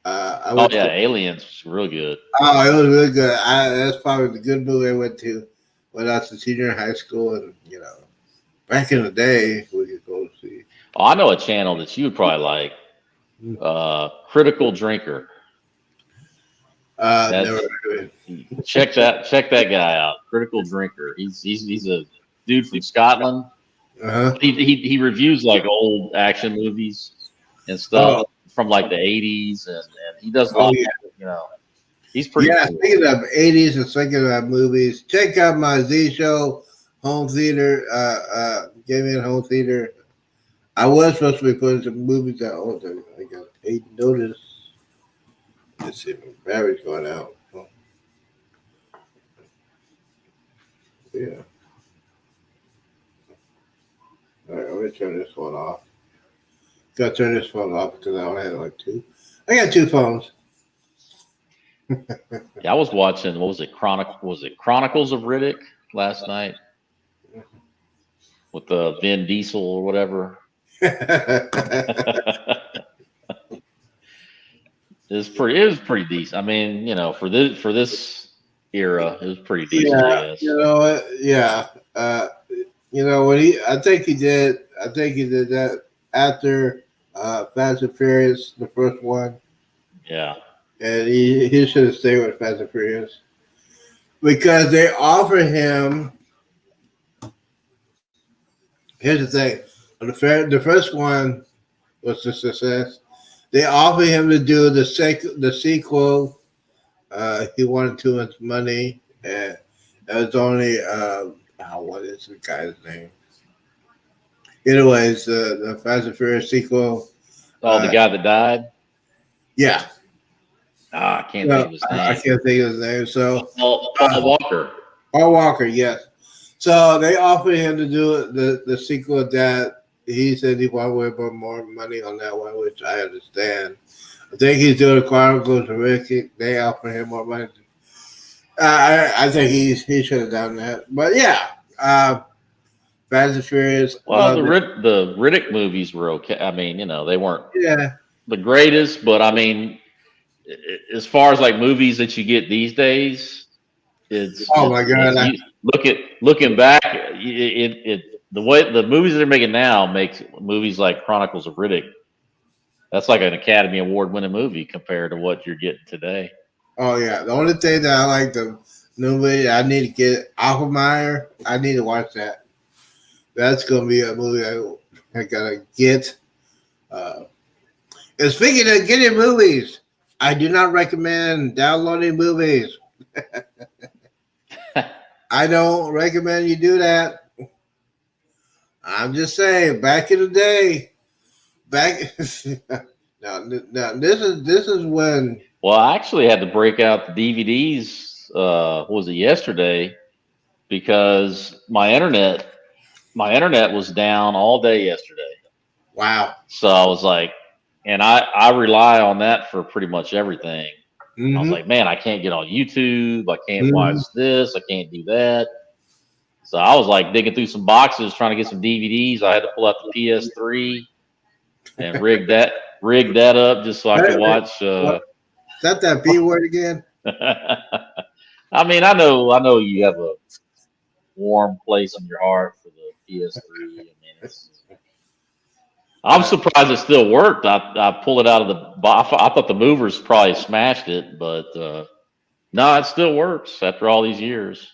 I Oh went yeah, to. Aliens was real good. Oh, it was really good. That's probably the good movie I went to when I was a senior in high school, and back in the day, we could go see. Oh, I know a channel that you would probably like. Critical Drinker. Never That's heard of check that guy out. Critical Drinker. He's a dude from Scotland. it. Uh-huh. He reviews like old action movies and stuff Oh, from like the 80s, and he does a oh lot. yeah. You know, he's pretty Yeah, cool. speaking of 80s and speaking of movies, check out my Z Show home theater, gaming home theater. I was supposed to be putting some movies out. Oh, I got a notice. Let's see, my battery's going out. Oh, yeah. All right, I'm going to turn this one off. Gotta turn this phone off because I only have like two. I got two phones. Yeah, I was watching. What was it? Chronicles of Riddick last night with the Vin Diesel or whatever. It was pretty decent. I mean, for this era, it was pretty decent, I Yeah, guess. you know what? Yeah, when I think he did that after Fast and Furious, the first one, Yeah. and he should have stayed with Fast and Furious because they offered him. Here's the thing: the first one was a success. They offered him to do the sequel. He wanted too much money, and it was only what is the guy's name? Anyways, the Fast and Furious sequel. Oh, the guy that died. Yeah, I can't think no, of his I name. can't think of his name. So, Paul Walker. Paul Walker, yes. So they offered him to do the sequel that he said he wanted way more money on that one, which I understand. I think he's doing the Chronicles of Ricky. They offered him more money. I think he should have done that. But yeah, Fast and Furious, Well, loved it. The Riddick movies were okay. I mean, they weren't Yeah. the greatest, but I mean, as far as like movies that you get these days, Oh my God. it's you looking back, the way the movies they're making now makes movies like Chronicles of Riddick. That's like an Academy Award winning movie compared to what you're getting today. Oh yeah. The only thing that I like the new movie, I need to get Aquameyer. I need to watch that. That's gonna be a movie I gotta get. Uh, and speaking of getting movies, I do not recommend downloading movies. I don't recommend you do that. I'm just saying, back in the day, back now this is when Well, I actually had to break out the DVDs. What was it yesterday? Because my internet was down all day yesterday. wow. So I was like, and I rely on that for pretty much everything. I was Mm-hmm. like, man, I can't get on YouTube. I can't watch Mm-hmm. this. I can't do that. So I was like digging through some boxes trying to get some DVDs. I had to pull out the PS3 and rig that up just so I could watch. What is that B word again? I mean, I know you have a warm place in your heart for the PS3. I mean, I'm Uh, surprised it still worked. I pulled it out of the box. I thought the movers probably smashed it, but no, it still works after all these years.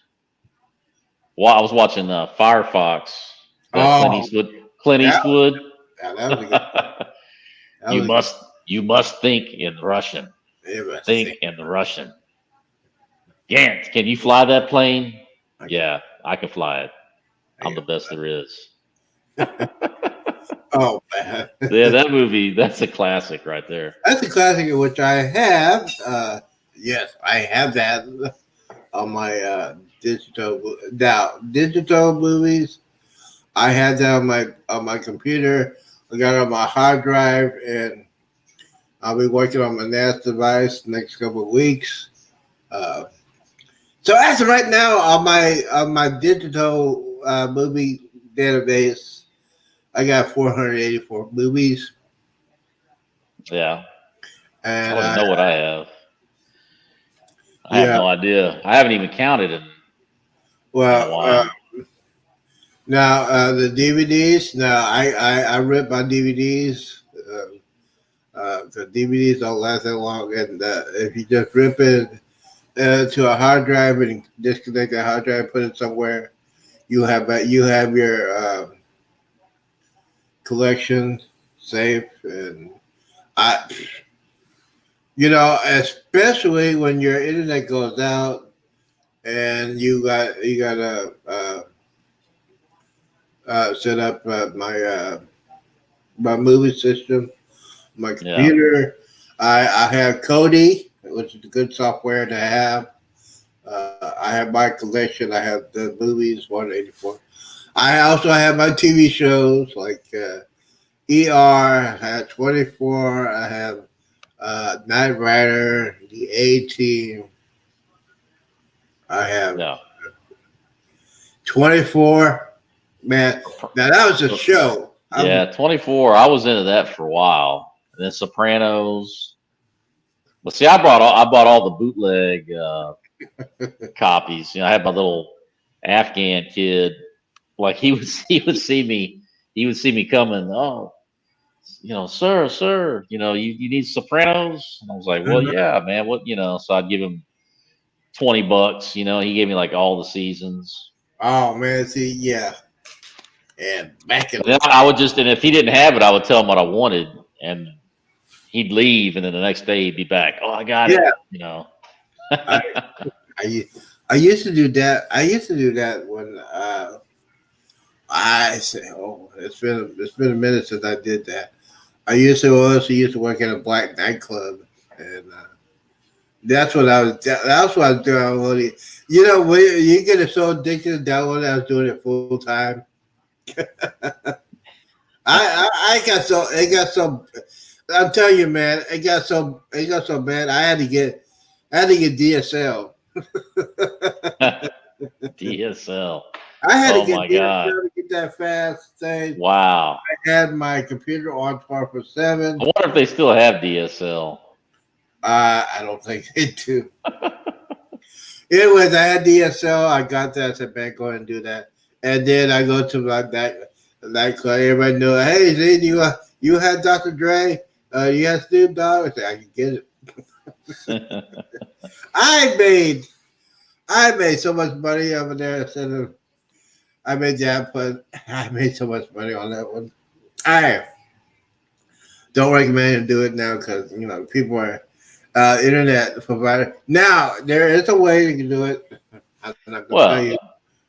Well, I was watching Firefox, that Clint oh, Eastwood. Clint that Eastwood. that was a good. That you was a good. must think in Russian. It was Think sick. in the Russian. Gant, can you fly that plane? Okay. Yeah, I can fly it. I'm the Okay. best there is. Oh man, Yeah, that movie, that's a classic right there. that's a classic which I have. Yes, I have that on my digital. Now, digital movies, I had that on my computer. I got it on my hard drive, and I'll be working on my NAS device next couple of weeks. Uh, so as of right now, on my digital movie database, I got 484 movies, Yeah, I and don't even know what I have. I have yeah, no idea. I haven't even counted in a well, while. now the DVDs. Now I rip my DVDs. the DVDs don't last that long, and if you just rip it to a hard drive and disconnect the hard drive, put it somewhere, you have your collection safe, and I, especially when your internet goes out and you got to set up my movie system, my Yeah. computer. I have Kodi, which is a good software to have. I have my collection. I have the movies, 184. I also have my TV shows like ER. I have 24. I have Knight Rider, the A Team. I have Yeah. 24. Man, now that was a show. Yeah, 24. I was into that for a while. And then Sopranos. But see, I bought all the bootleg copies. I had my little Afghan kid. Like he would see me coming. Oh, sir, you need Sopranos. And I was like, well, yeah, man. So I'd give him $20. He gave me like all the seasons. Oh man, see, yeah, and back in And then I would and if he didn't have it, I would tell him what I wanted, and he'd leave, and then the next day he'd be back. Oh, I got it. I, I used to do that. I used to do that when I say, oh, it's been a minute since I did that. I used to work at a black nightclub, and that's what I was. That's what I was doing. When you get so addicted to downloading, I was doing it full time. I got so it got so. I'm telling you, man, it got so bad. I had to get DSL. DSL. I had to Oh get my DSL God. to get that fast thing. Wow. I had my computer on 24/7. I wonder if they still have DSL. I don't think they do. Anyways, I had DSL. I got that. I said, man, go ahead and do that. And then I go to that nightclub. Everybody knew, hey, Z, you had Dr. Dre? You had Snoop Dogg? I said, I can get it. I made so much money over there. I made so much money on that one. I don't recommend to do it now because people are internet provider. Now there is a way you can do it. I'm not gonna tell you.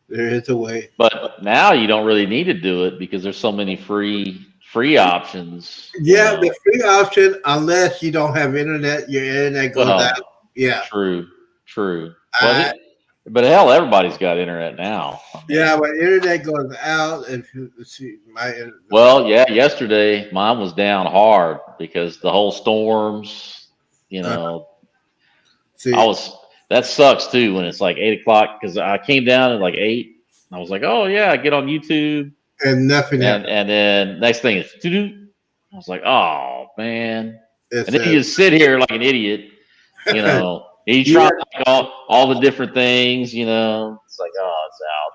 There is a way. But now you don't really need to do it because there's so many free options. Yeah, the free option, unless you don't have internet, your internet goes out. Yeah. True. But hell, everybody's got internet now. Yeah, but internet goes out. If you see yesterday mine was down hard because the whole storms. That sucks too when it's like 8 o'clock because I came down at like 8. And I was like, oh yeah, I get on YouTube and nothing. And then next thing is I was like, oh man. And then you just sit here like an idiot, You try all the different things, It's like, oh, it's out.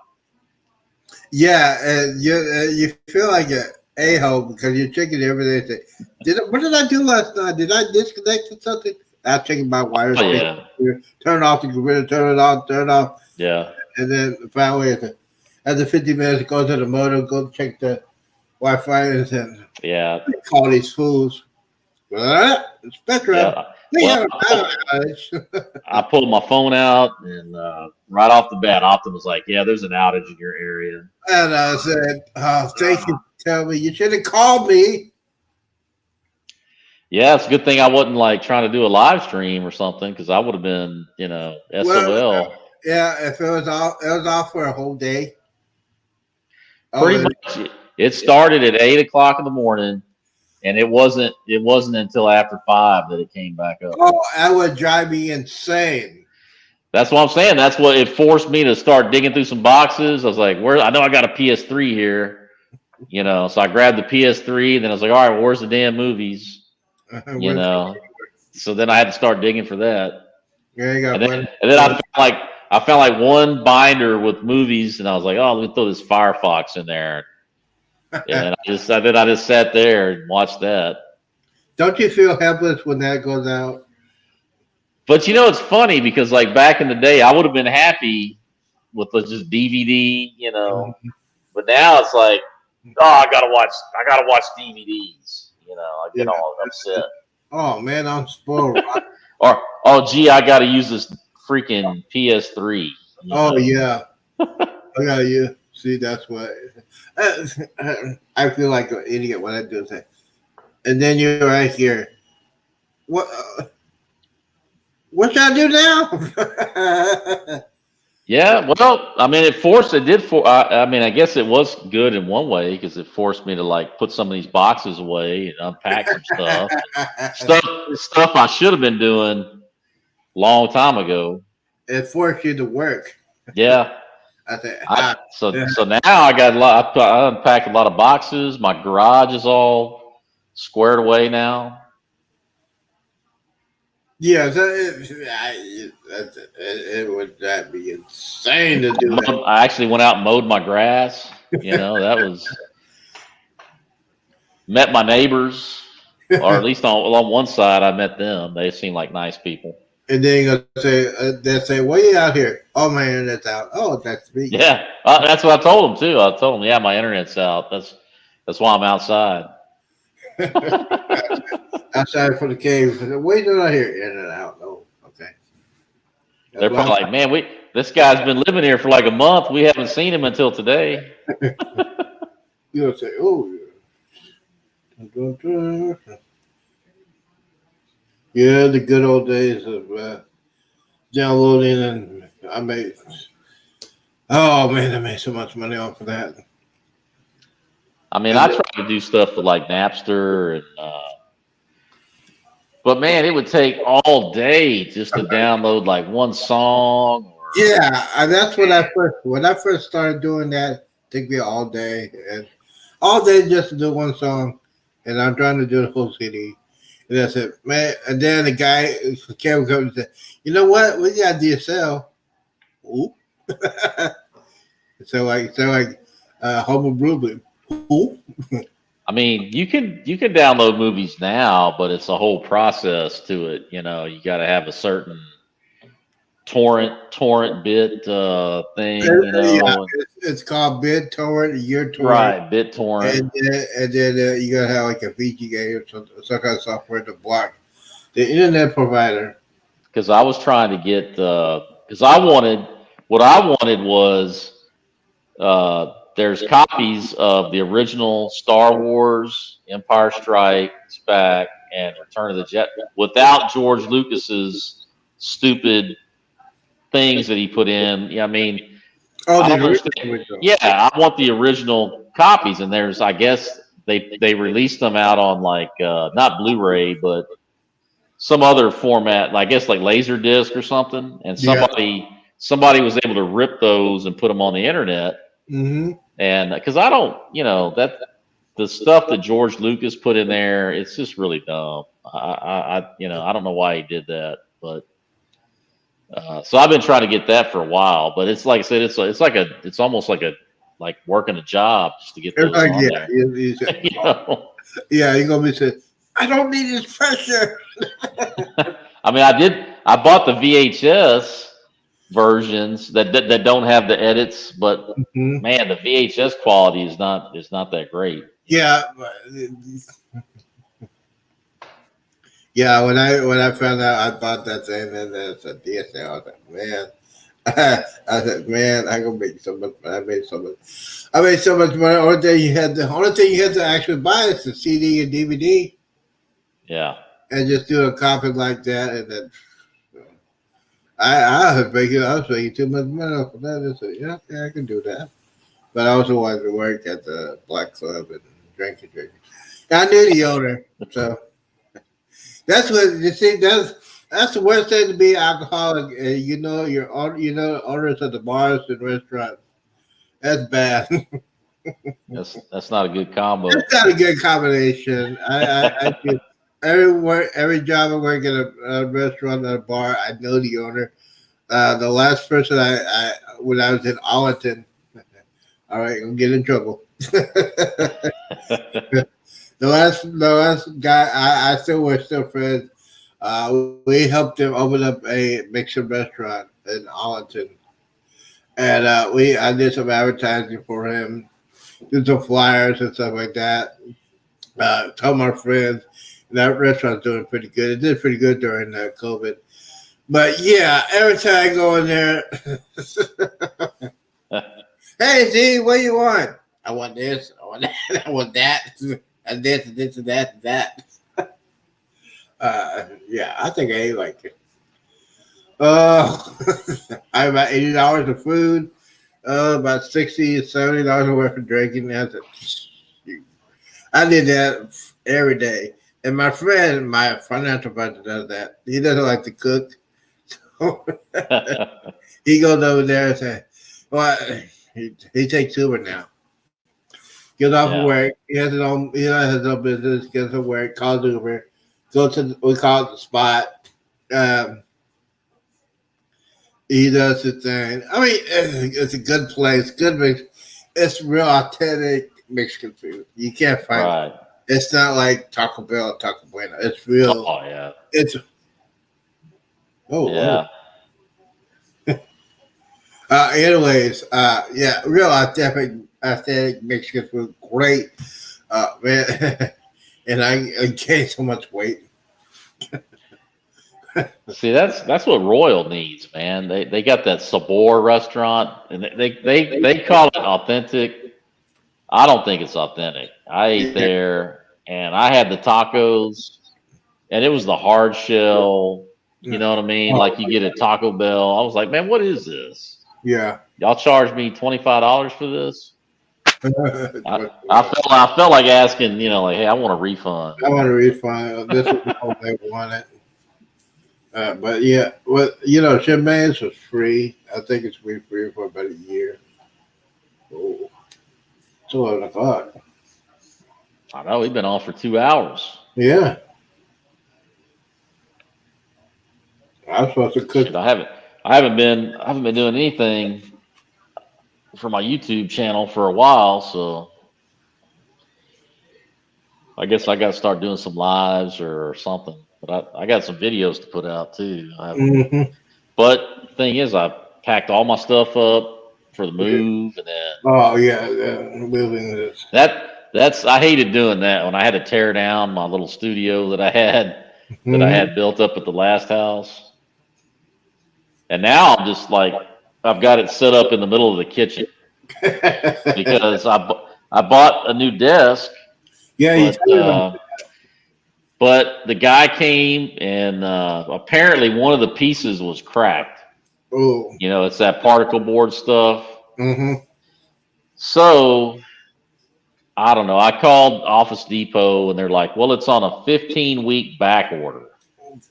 Yeah, and you feel like an a-hole because you're checking everything. What did I do last night? Did I disconnect or something? I'm checking my wires. Oh, yeah. Turn off the computer, turn it on, turn it off. Yeah. And then finally, after 50 minutes, go to the modem, go check the Wi-Fi, and call these fools. Spectrum. Yeah. I pulled my phone out, and right off the bat, Optum was like, "Yeah, there's an outage in your area." And I said, "Oh, thank you for telling me. You should have called me." Yeah, it's a good thing I wasn't like trying to do a live stream or something because I would have been, SOL. Well, yeah, if it was off for a whole day. Pretty much, it started at 8 o'clock in the morning. And it wasn't until after 5 that it came back up. Oh, that would drive me insane. That's what I'm saying. That's what it forced me to start digging through some boxes. I was like, I know I got a PS3 here, So I grabbed the PS3, and then I was like, all right, well, where's the damn movies? So then I had to start digging for that. Yeah, you got. And then I found like one binder with movies, and I was like, oh, let me throw this Firefox in there. And I just sat there and watched that. Don't you feel helpless when that goes out? But it's funny because like back in the day, I would have been happy with just DVD, But now it's like, oh, I gotta watch DVDs. I Yeah. get all upset. Oh man, I'm spoiled. Or oh, gee, I gotta use this freaking PS3. Oh yeah, I got you. See, that's what I feel like an idiot when I do that. And then you're right here. What? What should I do now? Yeah, well, I mean, it did for. I mean, I guess it was good in one way because it forced me to like put some of these boxes away and unpack some stuff I should have been doing long time ago. It forced you to work. Yeah, I said, I so now I got a lot. I unpacked a lot of boxes. My garage is all squared away now. yeah, so it would that be insane to do that. I actually went out and mowed my grass. That was met my neighbors, or at least on one side, I met them. They seem like nice people. And then you're gonna say, they say, "What are you out here?" Oh, my internet's out. Oh, that's me. Yeah, that's what I told them too. I told them, yeah, my internet's out. That's why I'm outside. Outside for the cave. What are you doing out here? Internet out. Oh, okay. That's They're why probably like, man, this guy's been living here for like a month. We haven't seen him until today. you're gonna say, "Oh, yeah." Yeah, the good old days of downloading, and I made. Oh man, I made so much money off of that. I mean, And I tried to do stuff with like Napster, but man, it would take all day just to download like one song. yeah, and that's when I first started doing that. Take me all day and all day just to do one song, and I'm trying to do the whole CD. And I said, man, and then the guy came up and said, "You know what? We got DSL." Ooh. so like, Homo Blue. Ooh. I mean, you can download movies now, but it's a whole process to it. You got to have a certain torrent bit thing. Yeah, it's called BitTorrent, your torrent, Right, BitTorrent. and then you gotta have like a VGA or some kind of software to block the internet provider. Because I was trying to get because what I wanted was there's copies of the original Star Wars, Empire Strikes Back, and Return of the Jet without George Lucas's stupid things that he put in. Yeah, I mean, Oh, I the don't original understand. window. Yeah, I want the original copies, and I guess they released them out on like not Blu-ray, but some other format, I guess like Laserdisc or something. And Yeah. somebody was able to rip those and put them on the internet. Mm-hmm. And because I don't, that the stuff that George Lucas put in there, it's just really dumb. I don't know why he did that, but so I've been trying to get that for a while. But it's like I said, it's almost like working a job just to get It's those like on there. you know. yeah, you're gonna be saying, I don't need this pressure. I mean, I bought the VHS versions that don't have the edits, but Mhm. man, the VHS quality is not that great. Yeah, yeah. When I found out I bought that thing and it's a DSL, I was like, man. I said, man, I gonna make so much money. I made so much money. Only thing you had to actually buy is the CD and DVD, Yeah. and just do a copy like that, and then I was making too much money off of that. I said, yeah, I can do that. But I also wanted to work at the black club and drinking. I knew the owner, so that's what you see. That's the worst thing to be alcoholic. The owners of the bars and restaurants. That's bad. That's not a good combo. That's not a good combination. I feel every job I work at a restaurant or a bar, I know the owner. The last person I when I was in Arlington, all right, I'm getting in trouble. The the last guy, I still we're still friends. We helped him open up a Mexican restaurant in Arlington, and I did some advertising for him, did some flyers and stuff like that. Told my friends that restaurant's doing pretty good. It did pretty good during COVID. But yeah, every time I go in there, hey Z, what do you want? I want this. I want that. I want that. And this, and that, and that. Yeah, I think I ate like uh, I about $80 of food, about $60 $70 worth of drinking. That's it. I did that every day. And my friend, my financial advisor, does that. He doesn't like to cook. He goes over there and says, "Well, he takes Uber now. Gets off of Yeah. work. He has his own business. Gets to work. Calls Uber. Go to we call it the spot. Um, he does his thing. I mean, it's a good place. Good mix. It's real authentic Mexican food. You can't find it. Right. It's not like Taco Bell or Taco Bueno. It's real. Oh yeah. It's oh. Yeah. Anyways, yeah, real authentic Mexican food. Great, man. And I gained so much weight. See, that's what Royal needs, man. They got that Sabor restaurant, and they call it authentic. I don't think it's authentic. I ate Yeah, there, and I had the tacos, and it was the hard shell. You yeah, know what I mean? oh, Like you get at Taco Bell. I was like, man, what is this? yeah. Y'all charge me $25 for this? I, But, I felt like asking, like, hey, I want a refund. I want to refund. This is all they wanted. But yeah, well, champagne was free. I think it's been free for about a year. Oh, it's 11 o'clock. I know we've been on for 2 hours. Yeah, I'm supposed to cook. Shit, I haven't been doing anything for my YouTube channel for a while, so I guess I got to start doing some lives or something. But I got some videos to put out too. Hmm. But the thing is, I packed all my stuff up for the move, and then Oh yeah, moving this. that's I hated doing that when I had to tear down my little studio that I had built up at the last house, and now I'm just like I've got it set up in the middle of the kitchen because I bought a new desk, Yeah, you but tell me about. but the guy came and apparently one of the pieces was cracked. Oh, It's that particle board stuff. mm-hmm. So I don't know. I called Office Depot and they're like, "Well, it's on a 15-week back order,"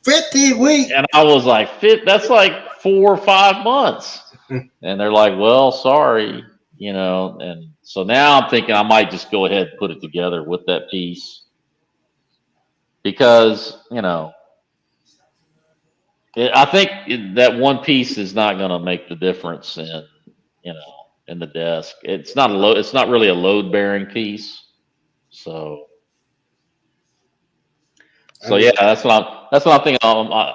15 weeks. and I was like, That's like 4 or 5 months." And they're like, "Well, sorry." And so now I'm thinking I might just go ahead and put it together with that piece because I think that one piece is not going to make the difference you know in the desk. It's not a load. It's not really a load bearing piece. So I so mean, yeah, that's what I'm thinking.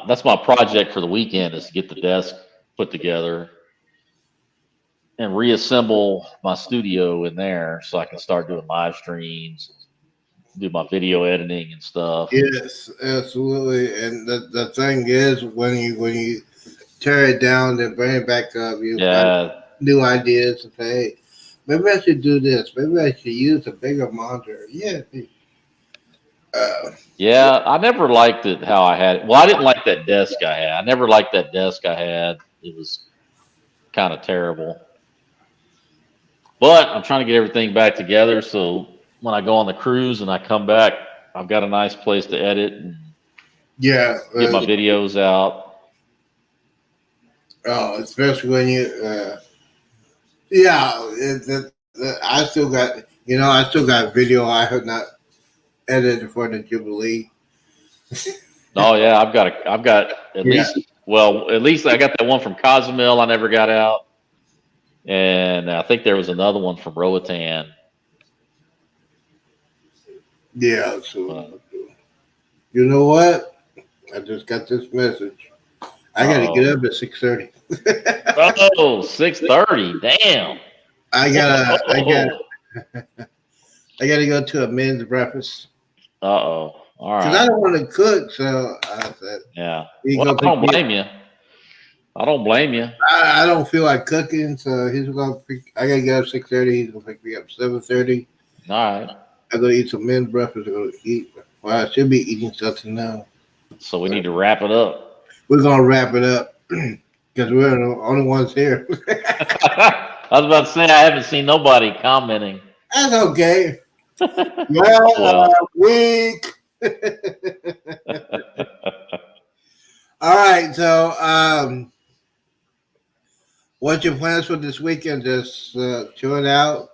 That's my project for the weekend is to get the desk put together and reassemble my studio in there so I can start doing live streams, do my video editing and stuff. yes, absolutely. And the thing is, when you tear it down and bring it back up, you find Yeah, new ideas and say, hey, maybe I should do this. Maybe I should use a bigger monitor. Yeah. Uh, yeah. I never liked it how I had it. Well, I didn't like that desk I had. I never liked that desk I had. It was kind of terrible. But I'm trying to get everything back together so when I go on the cruise and I come back, I've got a nice place to edit and yeah. get my videos out. Oh, especially when you. Yeah. I still got. I still got video I have not edited for the Jubilee. Oh yeah, I've got at Yeah. least at least I got that one from Cozumel I never got out, and I think there was another one from Roatan. Yeah. So Uh you know what? I just got this message. I got to get oh. up at 6:30. Oh, 6:30. Damn. I gotta, I got, Whoa. I got to go to a men's breakfast Uh-oh. All because I right. don't want to cook. So I said, Yeah. he Well, go I pick don't me up. blame you. I don't blame you. I don't feel like cooking, so he's gonna pick. I gotta get up 6:30. He's gonna pick me up 7:30. All right. I gotta eat some men's breakfast. I gotta eat. Well, I should be eating something now. So we need to wrap it up. We're gonna wrap it up because we're the only ones here. I was about to say I haven't seen nobody commenting. That's okay. Oh Well, well. week. All right. So, what's your plans for this weekend? Just chilling out,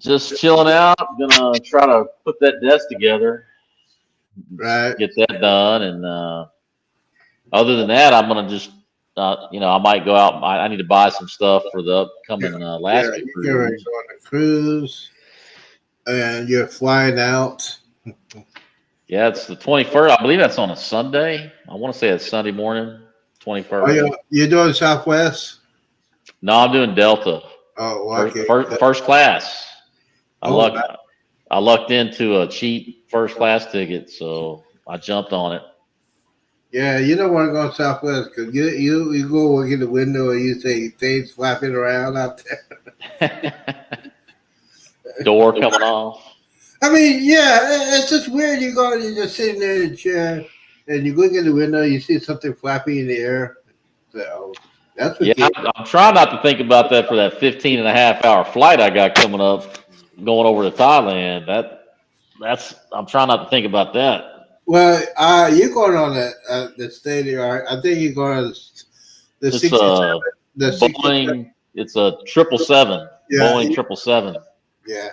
Just chilling out. Gonna try to put that desk together, right? get that done, and other than that, I'm gonna just, I might go out. I need to buy some stuff for the Yeah, upcoming yeah. Alaska You get ready to cruise. go on a cruise, and you're flying out. Yeah, it's the 21st. I believe that's on a Sunday. I want to say it's Sunday morning, Oh, 21st. you're doing Southwest? No, I'm doing Delta, Oh, well, first, okay. first, first class. I Oh, lucked, I lucked into a cheap first class ticket, so I jumped on yeah. You don't want to go Southwest because you go look in the window and you see things flapping around out there. it. Door coming off. I mean, yeah, it's just weird. You go, you're just sitting there in a chair, and you look in the window, you see something flapping in the air. So that's Yeah, okay. I'm trying not to think about that for that 15 and a half hour flight I got coming up, going over to Thailand. I'm trying not to think about that. Well, you're going on the stadium. I think you're going on the It's 67. a The 67. Boeing. It's a 777. Yeah, Boeing 777. yeah.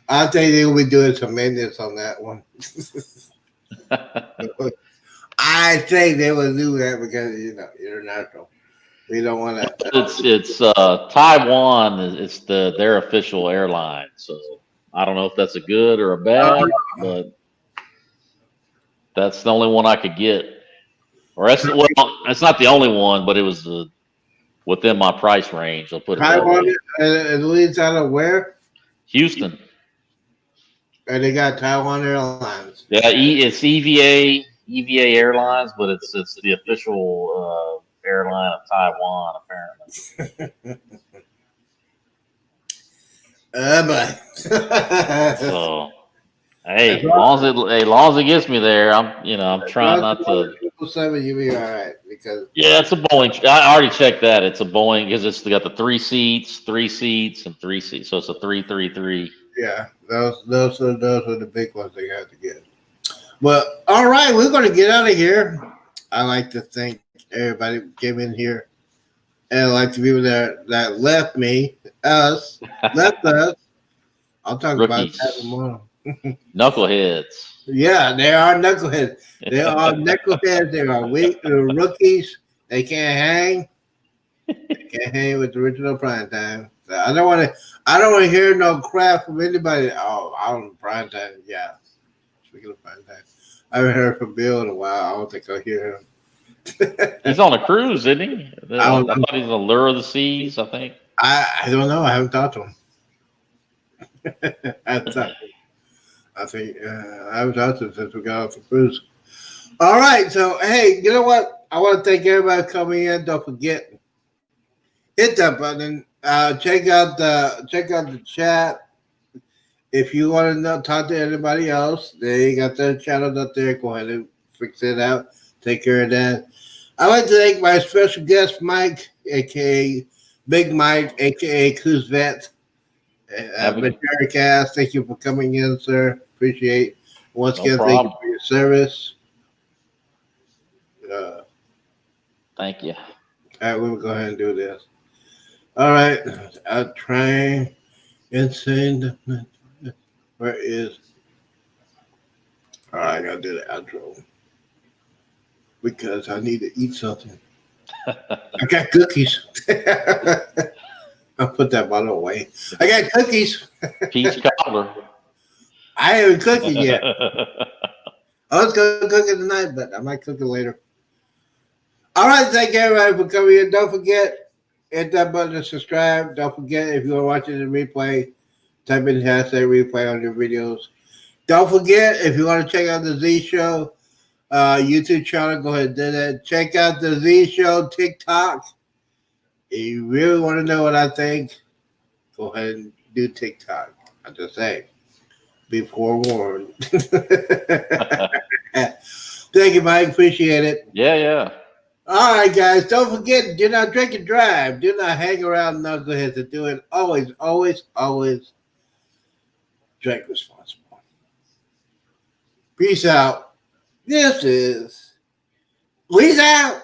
I think they'll be doing some maintenance on that one. I think they will do that because international. We don't want to. It's Taiwan. It's their official airline. So I don't know if that's a good or a bad, but that's the only one I could get. Or that's not the only one, but it was within my price range. I'll put it that Taiwan way. and leads out of where? Houston. And they got Taiwan Airlines. Yeah, it's EVA Airlines, but it's the official airline of Taiwan apparently. But So hey, as long as it gets me there, I'm trying not to. 777, you'll be all right because Yeah, it's a Boeing. I already checked that. It's a Boeing because it's got the three seats, and 3 seats. So it's a 333. yeah, those are the big ones they have to get. But all right, we're gonna get out of here. I like to thank everybody who came in here, and I like the people that left us. I'll talk about that Rookies, tomorrow. knuckleheads. Yeah, they are knuckleheads. They are knuckleheads. They are weak. They're rookies. They can't hang. They can't hang with the original prime time. So I don't want to. I don't want to hear no crap from anybody. Oh, I don't prime time. Yeah. Speaking of prime time, I haven't heard from Bill in a while. I don't think I'll hear him. He's on a cruise, isn't he? I I don't know. thought he's a Lure of the Seas. I think. I don't know. I haven't talked to him. I thought. I think I haven't talked to him since we got off the cruise. All right. So hey, you know what? I want to thank everybody for coming in. Don't forget, hit that button. Check out the chat. If you want to talk to anybody else, they got their channel up there. Go ahead and fix it out. Take care of that. I'd like to thank my special guest, Mike, aka Big Mike, aka Coos Vet. Cast. Thank you for coming in, sir. Appreciate. Once No again, thank you problem. for your service. Thank you. All right, we'll go ahead and do this. All right, I'll try and send. Where is? All right, I gotta do the outro because I need to eat something. I got cookies. I'll put that bottle away. I got cookies. Peach cobbler. I haven't cooked it yet. I was going to cook it tonight, but I might cook it later. All right, thank you everybody for coming in. Don't forget, hit that button to subscribe. Don't forget, if you're watching the replay, type in hashtag replay on your videos. Don't forget, if you want to check out the Z Show YouTube channel, go ahead and do that. Check out the Z Show TikTok. If you really want to know what I think, go ahead and do TikTok. I'm just saying. Be forewarned. Thank you, Mike. Appreciate it. Yeah. All right, guys. Don't forget, do not drink and drive. Do not hang around knuckleheads and do it. Always drink responsible. Peace out. This is Weeze out.